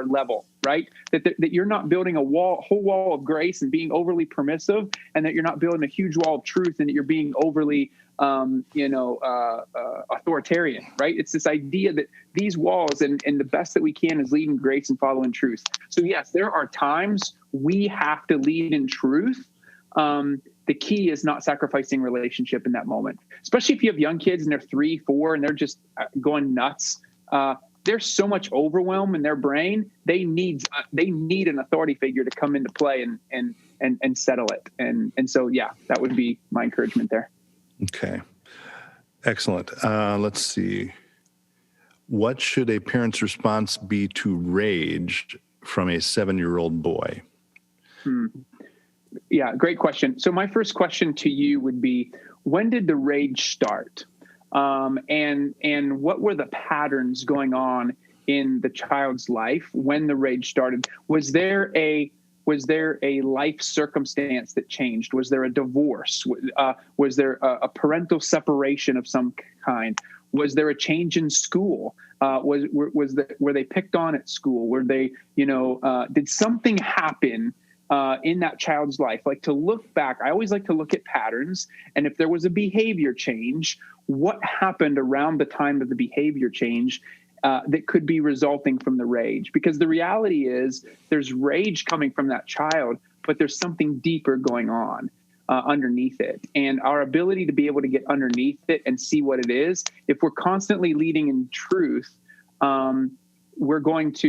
level, right? That you're not building a whole wall of grace and being overly permissive, and that you're not building a huge wall of truth and that you're being overly authoritarian, right? It's this idea that these walls and the best that we can is lead in grace and follow in truth. So yes, there are times we have to lead in truth. The key is not sacrificing relationship in that moment, especially if you have young kids and they're 3, 4, and they're just going nuts. There's so much overwhelm in their brain. They need an authority figure to come into play and settle it. And so, that would be my encouragement there. Okay. Excellent. Let's see. What should a parent's response be to rage from a 7-year-old boy? Yeah, great question. So my first question to you would be, when did the rage start? And what were the patterns going on in the child's life when the rage started? Was there a life circumstance that changed? Was there a divorce? Was there a parental separation of some kind? Was there a change in school? Were they picked on at school? Were they, did something happen in that child's life? Like, to look back, I always like to look at patterns. And if there was a behavior change, what happened around the time of the behavior change that could be resulting from the rage? Because the reality is there's rage coming from that child, but there's something deeper going on underneath it. And our ability to be able to get underneath it and see what it is, if we're constantly leading in truth, we're just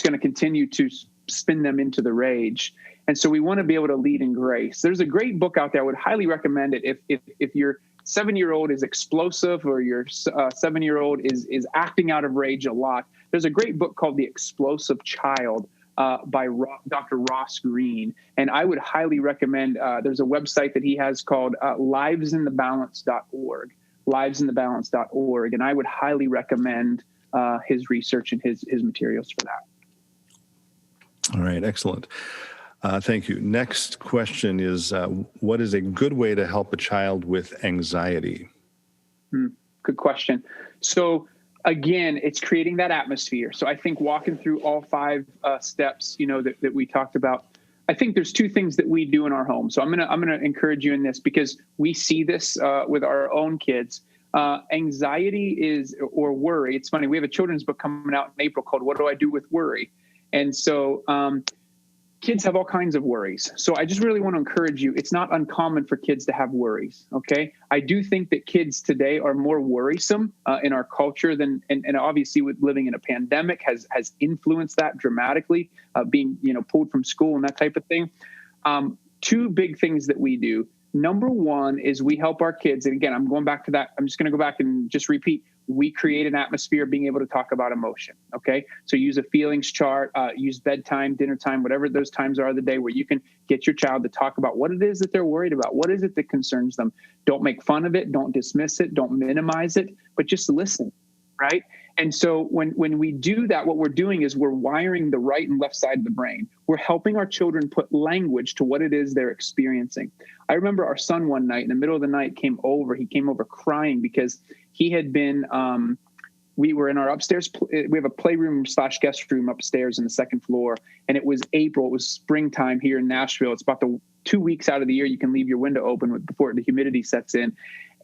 going to continue to spin them into the rage. And so we want to be able to lead in grace. There's a great book out there. I would highly recommend it. If your 7-year-old is explosive or your 7-year-old is acting out of rage a lot, there's a great book called The Explosive Child by Dr. Ross Greene. And I would highly recommend, there's a website that he has called livesinthebalance.org, livesinthebalance.org. And I would highly recommend his research and his materials for that. All right, excellent. Thank you. Next question is, what is a good way to help a child with anxiety? Good question. So again, it's creating that atmosphere. So I think walking through all 5 steps, that we talked about, I think there's 2 things that we do in our home. So I'm gonna encourage you in this because we see this with our own kids. Anxiety or worry. It's funny. We have a children's book coming out in April called "What Do I Do with Worry?" And so kids have all kinds of worries. So I just really want to encourage you. It's not uncommon for kids to have worries. Okay. I do think that kids today are more worrisome in our culture than, and obviously with living in a pandemic has influenced that dramatically, being, pulled from school and that type of thing. Two big things that we do. Number one is we help our kids. And again, I'm going back to that. I'm just going to go back and just repeat. We create an atmosphere of being able to talk about emotion. Okay. So use a feelings chart, use bedtime, dinner time, whatever those times are of the day where you can get your child to talk about what it is that they're worried about. What is it that concerns them? Don't make fun of it. Don't dismiss it. Don't minimize it, but just listen. Right. And so when we do that, what we're doing is we're wiring the right and left side of the brain. We're helping our children put language to what it is they're experiencing. I remember our son one night in the middle of the night came over. He came over crying because he had been, we were in our upstairs. We have a playroom / guest room upstairs on the second floor. And it was April. It was springtime here in Nashville. It's about the 2 weeks out of the year you can leave your window open before the humidity sets in.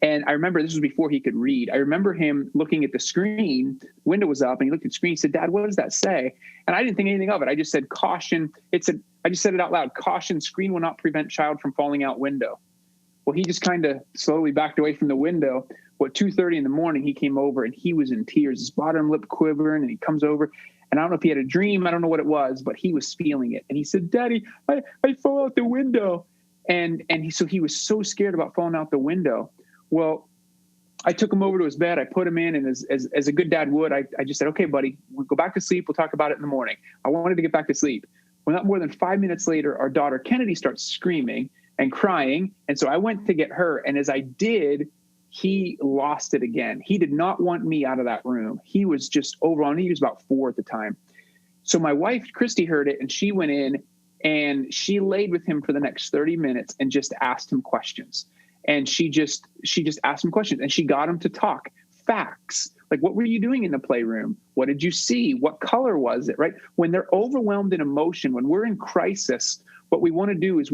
And I remember this was before he could read. I remember him looking at the screen, window was up, and he looked at the screen. He said, "Dad, what does that say?" And I didn't think anything of it. I just said, "Caution." I just said it out loud. "Caution, screen will not prevent child from falling out window." Well, he just kind of slowly backed away from the window. 2:30 in the morning, he came over and he was in tears, his bottom lip quivering, and he comes over. And I don't know if he had a dream. I don't know what it was, but he was feeling it. And he said, "Daddy, I fell out the window." And he was so scared about falling out the window. Well, I took him over to his bed. I put him in, and as a good dad would, I just said, "Okay, buddy, we'll go back to sleep. We'll talk about it in the morning." I wanted to get back to sleep. Well, not more than 5 minutes later, our daughter Kennedy starts screaming and crying. And so I went to get her. And as I did, he lost it again. He did not want me out of that room. He was just overwhelmed. He was about 4 at the time. So my wife, Christy, heard it, and she went in and she laid with him for the next 30 minutes and just asked him questions. And she just asked him questions, and she got him to talk facts. Like, what were you doing in the playroom? What did you see? What color was it? Right? When they're overwhelmed in emotion, when we're in crisis, what we want to do is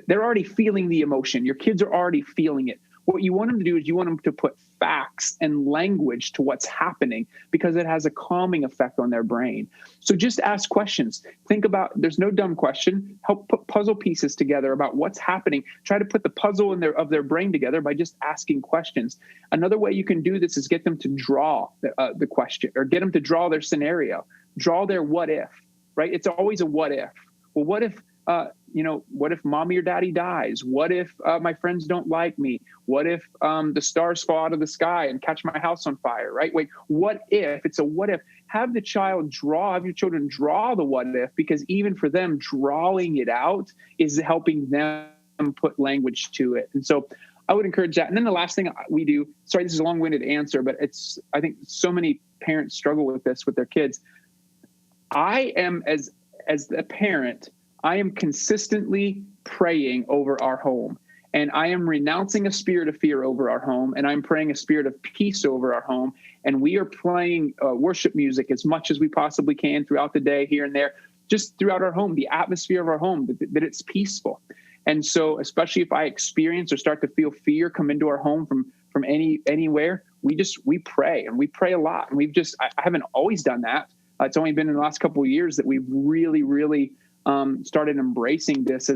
they're already feeling the emotion. Your kids are already feeling it. What you want them to do is you want them to put facts and language to what's happening, because it has a calming effect on their brain. So just ask questions. Think about, there's no dumb question. Help put puzzle pieces together about what's happening. Try to put the puzzle of their brain together by just asking questions. Another way you can do this is get them to draw the question, or get them to draw their scenario, draw their what if, right? It's always a what if. Well, what if, what if mommy or daddy dies? What if my friends don't like me? What if the stars fall out of the sky and catch my house on fire, right? Wait, what if? It's a what if. Have your children draw the what if, because even for them, drawing it out is helping them put language to it. And so I would encourage that. And then the last thing we do, sorry, this is a long-winded answer, but I think so many parents struggle with this with their kids. I am, as a parent, I am consistently praying over our home, and I am renouncing a spirit of fear over our home, and I'm praying a spirit of peace over our home. And we are playing worship music as much as we possibly can throughout the day, here and there, just throughout our home, the atmosphere of our home, that it's peaceful. And so, especially if I experience or start to feel fear come into our home from anywhere, we pray, and we pray a lot. And I haven't always done that. It's only been in the last couple of years that we've really, really started embracing this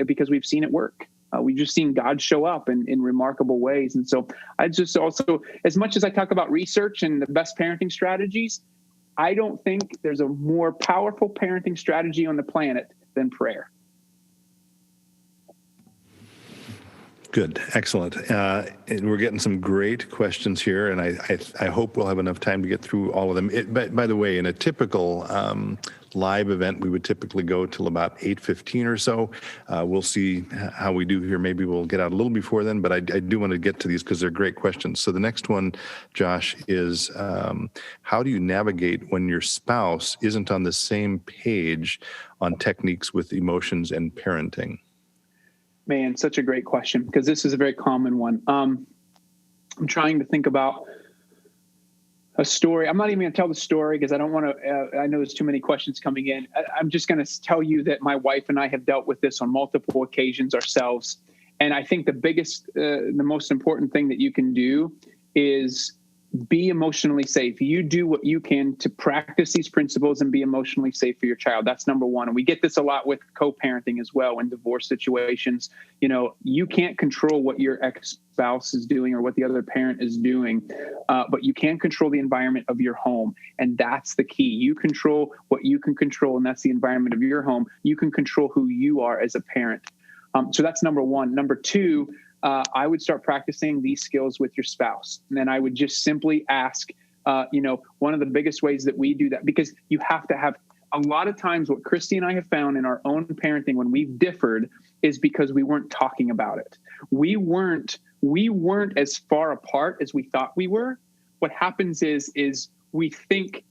because we've seen it work. We've just seen God show up in remarkable ways. And so I just also, as much as I talk about research and the best parenting strategies, I don't think there's a more powerful parenting strategy on the planet than prayer. Good. Excellent. And we're getting some great questions here, and I hope we'll have enough time to get through all of them. By the way, in a typical live event, we would typically go till about 8:15 or so. We'll see how we do here. Maybe we'll get out a little before then, but I do want to get to these because they're great questions. So the next one, Josh, is how do you navigate when your spouse isn't on the same page on techniques with emotions and parenting? Man, such a great question, because this is a very common one. I'm trying to think about a story. I'm not even going to tell the story because I don't want to, I know there's too many questions coming in. I'm just going to tell you that my wife and I have dealt with this on multiple occasions ourselves. And I think the biggest, the most important thing that you can do is be emotionally safe. You do what you can to practice these principles and be emotionally safe for your child. That's number one. And we get this a lot with co-parenting as well in divorce situations. You can't control what your ex-spouse is doing or what the other parent is doing, but you can control the environment of your home. And that's the key. You control what you can control, and that's the environment of your home. You can control who you are as a parent. So that's number one. Number two, I would start practicing these skills with your spouse. And then I would just simply ask, one of the biggest ways that we do that, because you have to have a lot of times what Christy and I have found in our own parenting when we've differed is because we weren't talking about it. We weren't as far apart as we thought we were. What happens is we think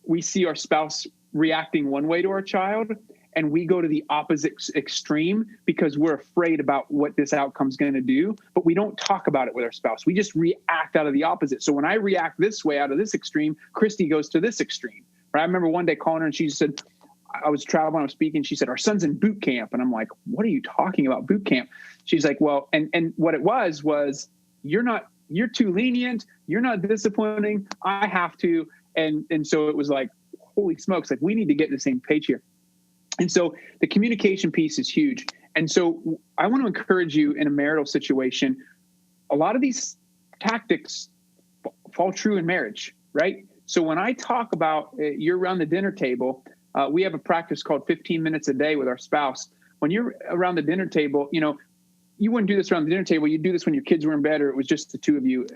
we see our spouse reacting one way to our child, and we go to the opposite extreme because we're afraid about what this outcome is going to do, but we don't talk about it with our spouse. We just react out of the opposite. So when I react this way out of this extreme, Christy goes to this extreme. Right? I remember one day calling her and she said, I was traveling, I was speaking. She said, our son's in boot camp. And I'm like, what are you talking about, boot camp? She's like, well, and what it was you're too lenient. You're not disciplining. I have to. And so it was like, holy smokes, like we need to get in the same page here. And so the communication piece is huge. And so I want to encourage you in a marital situation. A lot of these tactics fall true in marriage, right? So when I talk about you're around the dinner table, we have a practice called 15 minutes a day with our spouse. When you're around the dinner table, you wouldn't do this around the dinner table. You'd do this when your kids were in bed or it was just the two of you.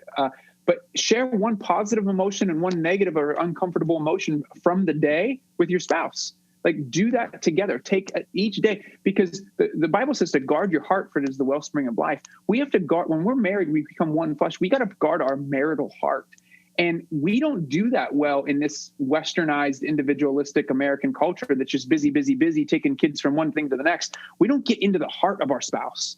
But share one positive emotion and one negative or uncomfortable emotion from the day with your spouse. Like do that together. Take each day, because the Bible says to guard your heart, for it is the wellspring of life. We have to guard, when we're married, we become one flesh. We got to guard our marital heart. And we don't do that well in this westernized, individualistic American culture that's just busy, busy, busy, taking kids from one thing to the next. We don't get into the heart of our spouse.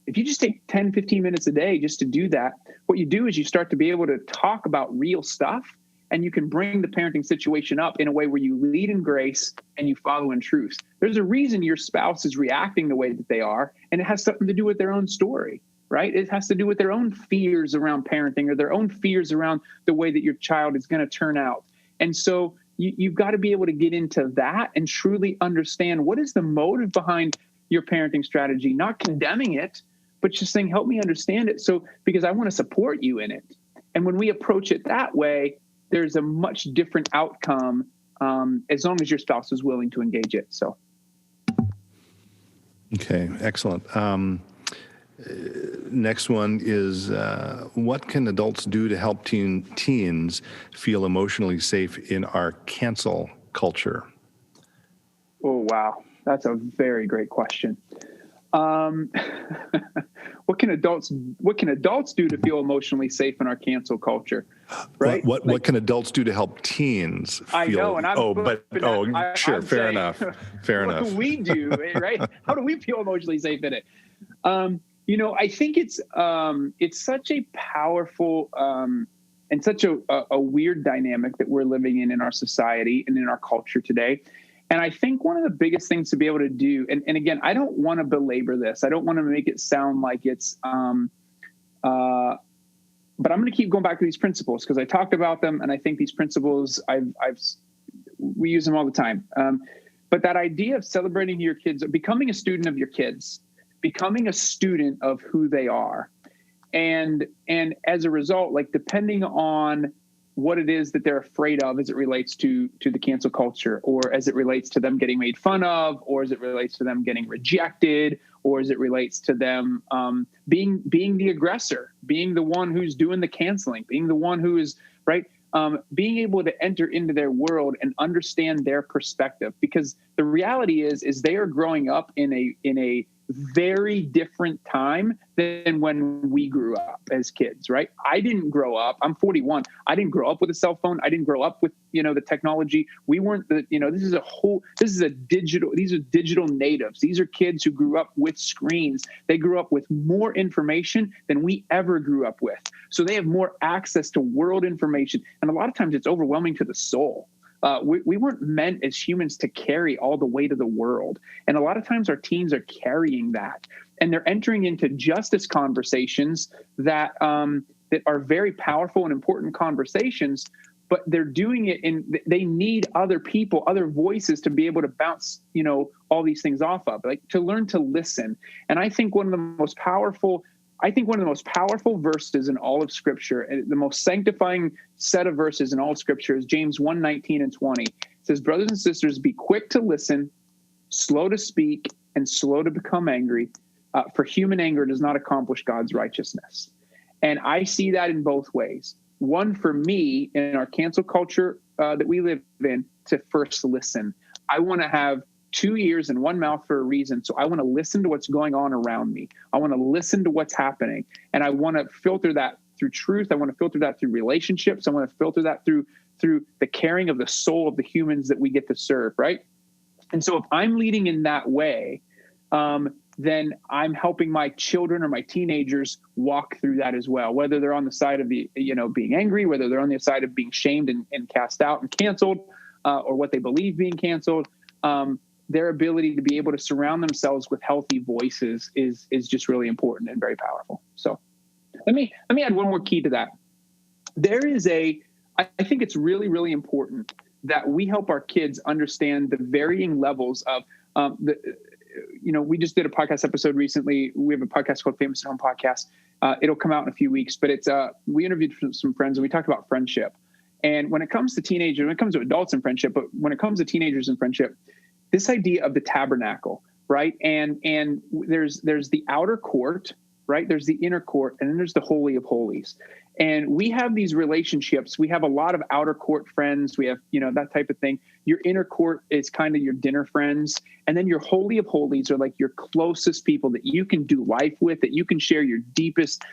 If you just take 10, 15 minutes a day just to do that, what you do is you start to be able to talk about real stuff, and you can bring the parenting situation up in a way where you lead in grace and you follow in truth. There's a reason your spouse is reacting the way that they are, and it has something to do with their own story, right? It has to do with their own fears around parenting or their own fears around the way that your child is going to turn out. And so you've got to be able to get into that and truly understand what is the motive behind your parenting strategy, not condemning it, but just saying, help me understand it. So, because I want to support you in it. And when we approach it that way, there's a much different outcome as long as your spouse is willing to engage it. So. Okay, excellent. Next one is, what can adults do to help teens feel emotionally safe in our cancel culture? Oh, wow. That's a very great question. What can adults do to feel emotionally safe in our cancel culture? Right? What can adults do to help teens feel? I know, and sure, fair enough. Fair enough. What can we do, right? How do we feel emotionally safe in it? I think it's such a powerful and such a weird dynamic that we're living in our society and in our culture today. And I think one of the biggest things to be able to do, and again, I don't want to belabor this. I don't want to make it sound like it's, but I'm going to keep going back to these principles because I talked about them, and I think these principles, we use them all the time. But that idea of celebrating your kids, becoming a student of your kids, becoming a student of who they are, and as a result, like depending on what it is that they're afraid of as it relates to the cancel culture, or as it relates to them getting made fun of, or as it relates to them getting rejected, or as it relates to them being the aggressor, being the one who's doing the canceling, being the one who is right, being able to enter into their world and understand their perspective, because the reality is they are growing up in a very different time than when we grew up as kids, right? I didn't grow up. I'm 41. I didn't grow up with a cell phone. I didn't grow up with, the technology. We weren't these are digital natives. These are kids who grew up with screens. They grew up with more information than we ever grew up with. So they have more access to world information. And a lot of times it's overwhelming to the soul. We weren't meant as humans to carry all the weight of the world. And a lot of times our teens are carrying that, and they're entering into justice conversations that that are very powerful and important conversations, but they're doing it they need other people, other voices to be able to bounce, all these things off of, like to learn to listen. And I think one of the most powerful verses in all of Scripture, and the most sanctifying set of verses in all of Scripture, is James 1:19 and 20. It says, brothers and sisters, be quick to listen, slow to speak, and slow to become angry, for human anger does not accomplish God's righteousness. And I see that in both ways. One, for me, in our cancel culture that we live in, to first listen. I want to have 2 ears and 1 mouth for a reason. So I want to listen to what's going on around me. I want to listen to what's happening. And I want to filter that through truth. I want to filter that through relationships. I want to filter that through the caring of the soul of the humans that we get to serve, right? And so if I'm leading in that way, then I'm helping my children or my teenagers walk through that as well, whether they're on the side of being angry, whether they're on the side of being shamed and cast out and canceled, or what they believe being canceled. Their ability to be able to surround themselves with healthy voices is just really important and very powerful. So let me add one more key to that. I think it's really, really important that we help our kids understand the varying levels of we just did a podcast episode recently. We have a podcast called Famous at Home Podcast. It'll come out in a few weeks, but we interviewed some friends and we talked about friendship. And when it comes to teenagers, when it comes to adults in friendship, but when it comes to teenagers in friendship, this idea of the tabernacle, right? And there's the outer court, right? There's the inner court, and then there's the Holy of Holies. And we have these relationships. We have a lot of outer court friends. We have, that type of thing. Your inner court is kind of your dinner friends. And then your Holy of Holies are like your closest people that you can do life with, that you can share your deepest,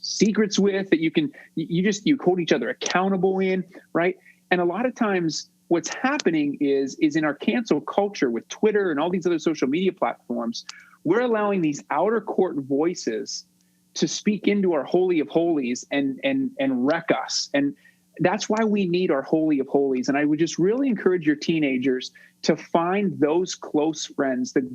secrets with, that you hold each other accountable in, right? And a lot of times what's happening is in our cancel culture with Twitter and all these other social media platforms, we're allowing these outer court voices to speak into our Holy of Holies and wreck us. And that's why we need our Holy of Holies. And I would just really encourage your teenagers to find those close friends that,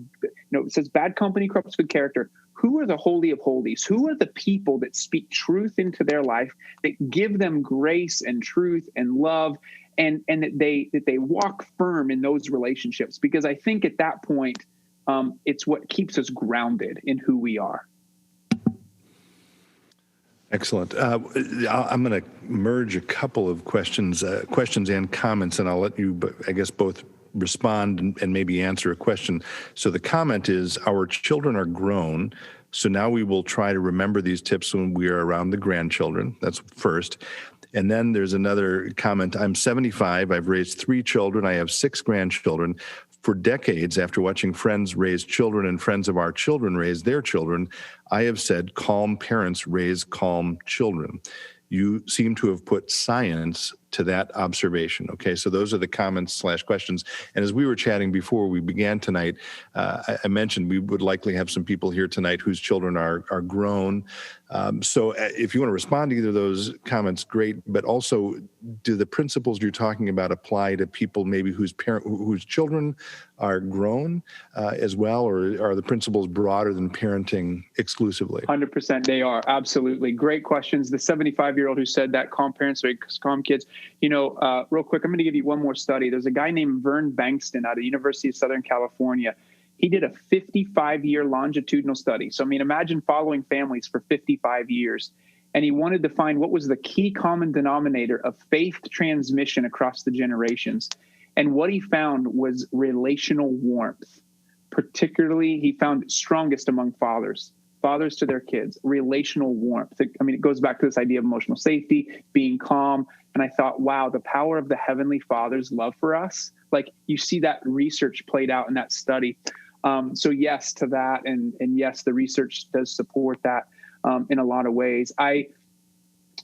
it says bad company corrupts good character. Who are the Holy of Holies? Who are the people that speak truth into their life, that give them grace and truth and love, and that they walk firm in those relationships? Because I think at that point, it's what keeps us grounded in who we are. Excellent. I'm going to merge a couple of questions and comments, and I'll let you, I guess, both respond and maybe answer a question. So the comment is, our children are grown, so now we will try to remember these tips when we are around the grandchildren. That's first. And then there's another comment. I'm 75. I've raised 3 children. I have 6 grandchildren. For decades, after watching friends raise children and friends of our children raise their children, I have said calm parents raise calm children. You seem to have put science to that observation. Okay, so those are the comments/questions. And as we were chatting before we began tonight, I mentioned we would likely have some people here tonight whose children are grown. So if you want to respond to either of those comments, great. But also, do the principles you're talking about apply to people maybe whose children are grown as well, or are the principles broader than parenting exclusively? 100% they are. Absolutely. Great questions. The 75-year-old who said that calm parents raise calm kids. Real quick, I'm going to give you one more study. There's a guy named Vern Bankston out of the University of Southern California. He did a 55-year longitudinal study. So, imagine following families for 55 years. And he wanted to find what was the key common denominator of faith transmission across the generations. And what he found was relational warmth. Particularly, he found it strongest among fathers to their kids, relational warmth. It goes back to this idea of emotional safety, being calm. And I thought, wow, the power of the Heavenly Father's love for us. Like, you see that research played out in that study. So yes to that. And yes, the research does support that in a lot of ways. I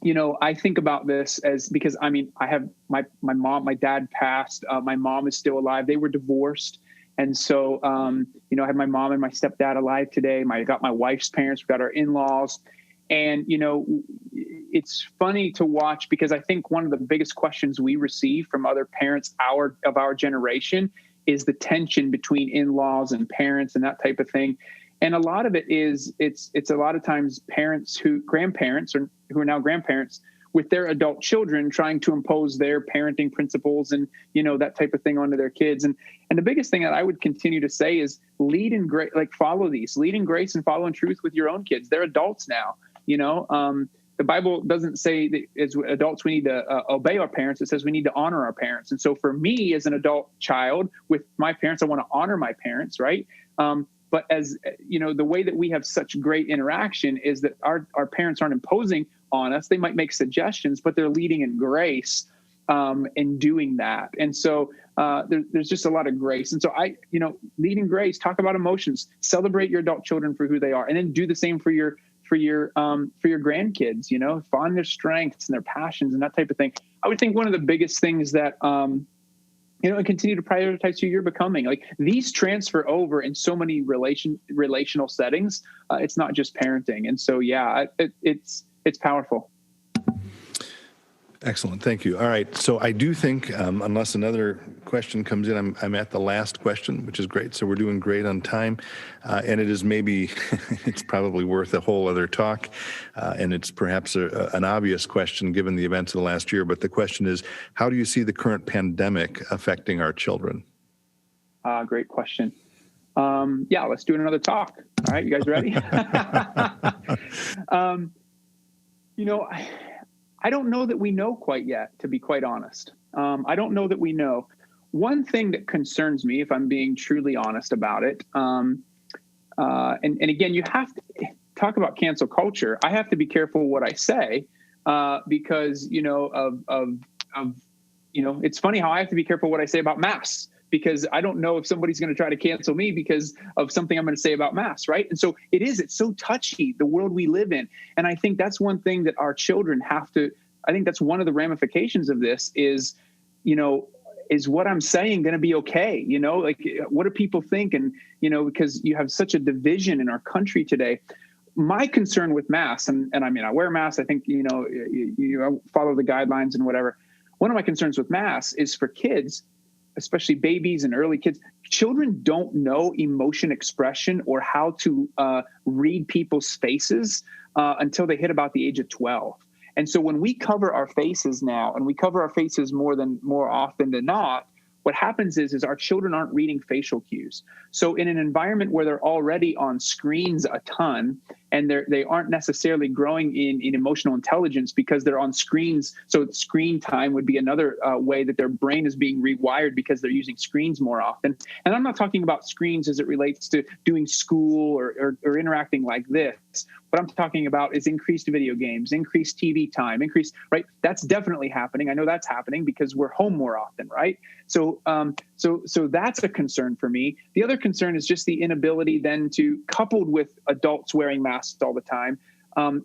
think about this because I have my mom, my dad passed, my mom is still alive. They were divorced. And so, I have my mom and my stepdad alive today. I got my wife's parents, we got our in-laws. And, it's funny to watch because I think one of the biggest questions we receive from other parents of our generation is the tension between in-laws and parents and that type of thing. And a lot of it is it's a lot of times grandparents who are now grandparents with their adult children trying to impose their parenting principles and, that type of thing onto their kids. And the biggest thing that I would continue to say is lead in grace, follow these, lead in grace and follow in truth with your own kids. They're adults now, the Bible doesn't say that as adults we need to obey our parents. It says we need to honor our parents. And so for me as an adult child with my parents, I want to honor my parents, right? But as the way that we have such great interaction is that our parents aren't imposing on us. They might make suggestions, but they're leading in grace in doing that. And so there's just a lot of grace. And so lead in grace, talk about emotions, celebrate your adult children for who they are, and then do the same for your grandkids, find their strengths and their passions and that type of thing. I would think one of the biggest things that, and continue to prioritize who you're becoming. Like these transfer over in so many relational settings. It's not just parenting. And so, it's powerful. Excellent. Thank you. All right. So I do think, unless another question comes in, I'm at the last question, which is great. So we're doing great on time. And it is it's probably worth a whole other talk. And it's perhaps an obvious question given the events of the last year. But the question is, how do you see the current pandemic affecting our children? Great question. Let's do another talk. All right. You guys ready? I don't know that we know quite yet, to be quite honest. I don't know that we know. One thing that concerns me, if I'm being truly honest about it, and again, you have to talk about cancel culture. I have to be careful what I say because, it's funny how I have to be careful what I say about masks, because I don't know if somebody's going to try to cancel me because of something I'm going to say about masks, right? And so it's so touchy, the world we live in. And I think that's one thing that our children have to, I think that's one of the ramifications of this is what I'm saying going to be okay? What do people think? And, because you have such a division in our country today. My concern with masks, and I mean, I wear masks, I think, you follow the guidelines and whatever. One of my concerns with masks is for kids, especially babies and early kids. Children don't know emotion expression or how to read people's faces until they hit about the age of 12. And so when we cover our faces now, and we cover our faces more often than not, what happens is our children aren't reading facial cues. So in an environment where they're already on screens a ton, and they aren't necessarily growing in emotional intelligence because they're on screens. So screen time would be another way that their brain is being rewired because they're using screens more often. And I'm not talking about screens as it relates to doing school or interacting like this. What I'm talking about is increased video games, increased TV time, right? That's definitely happening. I know that's happening because we're home more often, right? So that's a concern for me. The other concern is just the inability then to, coupled with adults wearing masks all the time,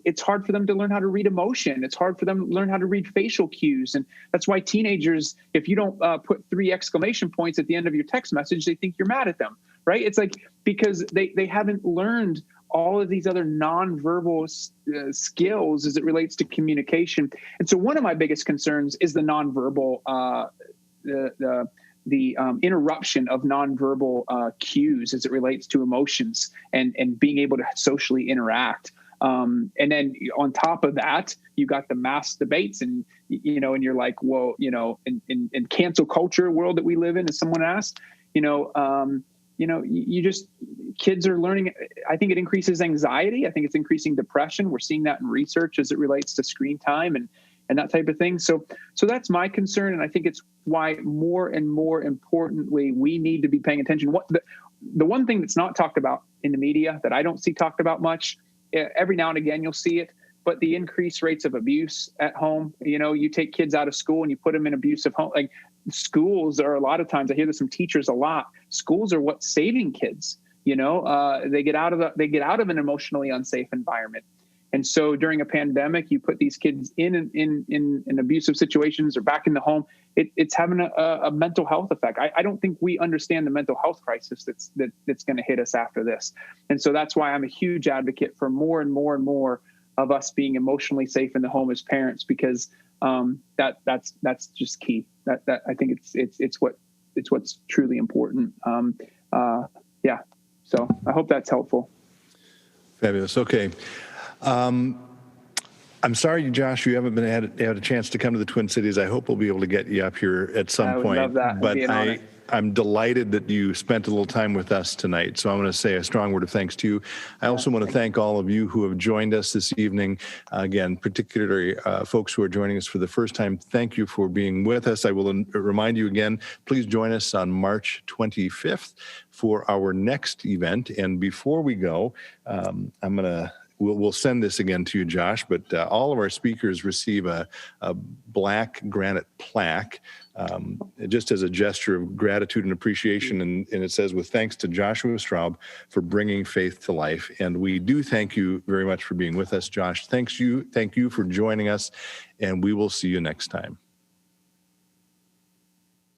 it's hard for them to learn how to read emotion. It's hard for them to learn how to read facial cues. And that's why teenagers, if you don't put 3 exclamation points at the end of your text message, they think you're mad at them, right? It's like, because they haven't learned all of these other nonverbal skills as it relates to communication. And so one of my biggest concerns is the nonverbal, the interruption of nonverbal cues as it relates to emotions and being able to socially interact. And then on top of that, you got the mass debates and you're like, well, in cancel culture world that we live in, as someone asked, kids are learning. I think it increases anxiety. I think it's increasing depression. We're seeing that in research as it relates to screen time and that type of thing. So that's my concern. And I think it's why more and more importantly, we need to be paying attention. The one thing that's not talked about in the media that I don't see talked about much, every now and again, you'll see it, but the increased rates of abuse at home. You take kids out of school and you put them in abusive home. Like schools are, a lot of times I hear this from teachers a lot. Schools are what's saving kids. They get out of an emotionally unsafe environment. And so during a pandemic, you put these kids in abusive situations or back in the home. It's having a mental health effect. I don't think we understand the mental health crisis that's going to hit us after this. And so that's why I'm a huge advocate for more and more and more of us being emotionally safe in the home as parents, because that's just key. That I think it's what's truly important. So I hope that's helpful. Fabulous. Okay. I'm sorry, Josh, you haven't had a chance to come to the Twin Cities. I hope we'll be able to get you up here at some I would point. love that. It'd be an honor. I'm delighted that you spent a little time with us tonight. So I want to say a strong word of thanks to you. I also want to thank all of you who have joined us this evening. Again, particularly folks who are joining us for the first time, thank you for being with us. I will remind you again, please join us on March 25th for our next event. And before we go, We'll send this again to you, Josh, but all of our speakers receive a black granite plaque just as a gesture of gratitude and appreciation. And it says, with thanks to Joshua Straub for bringing faith to life. And we do thank you very much for being with us, Josh. Thank you for joining us, and we will see you next time.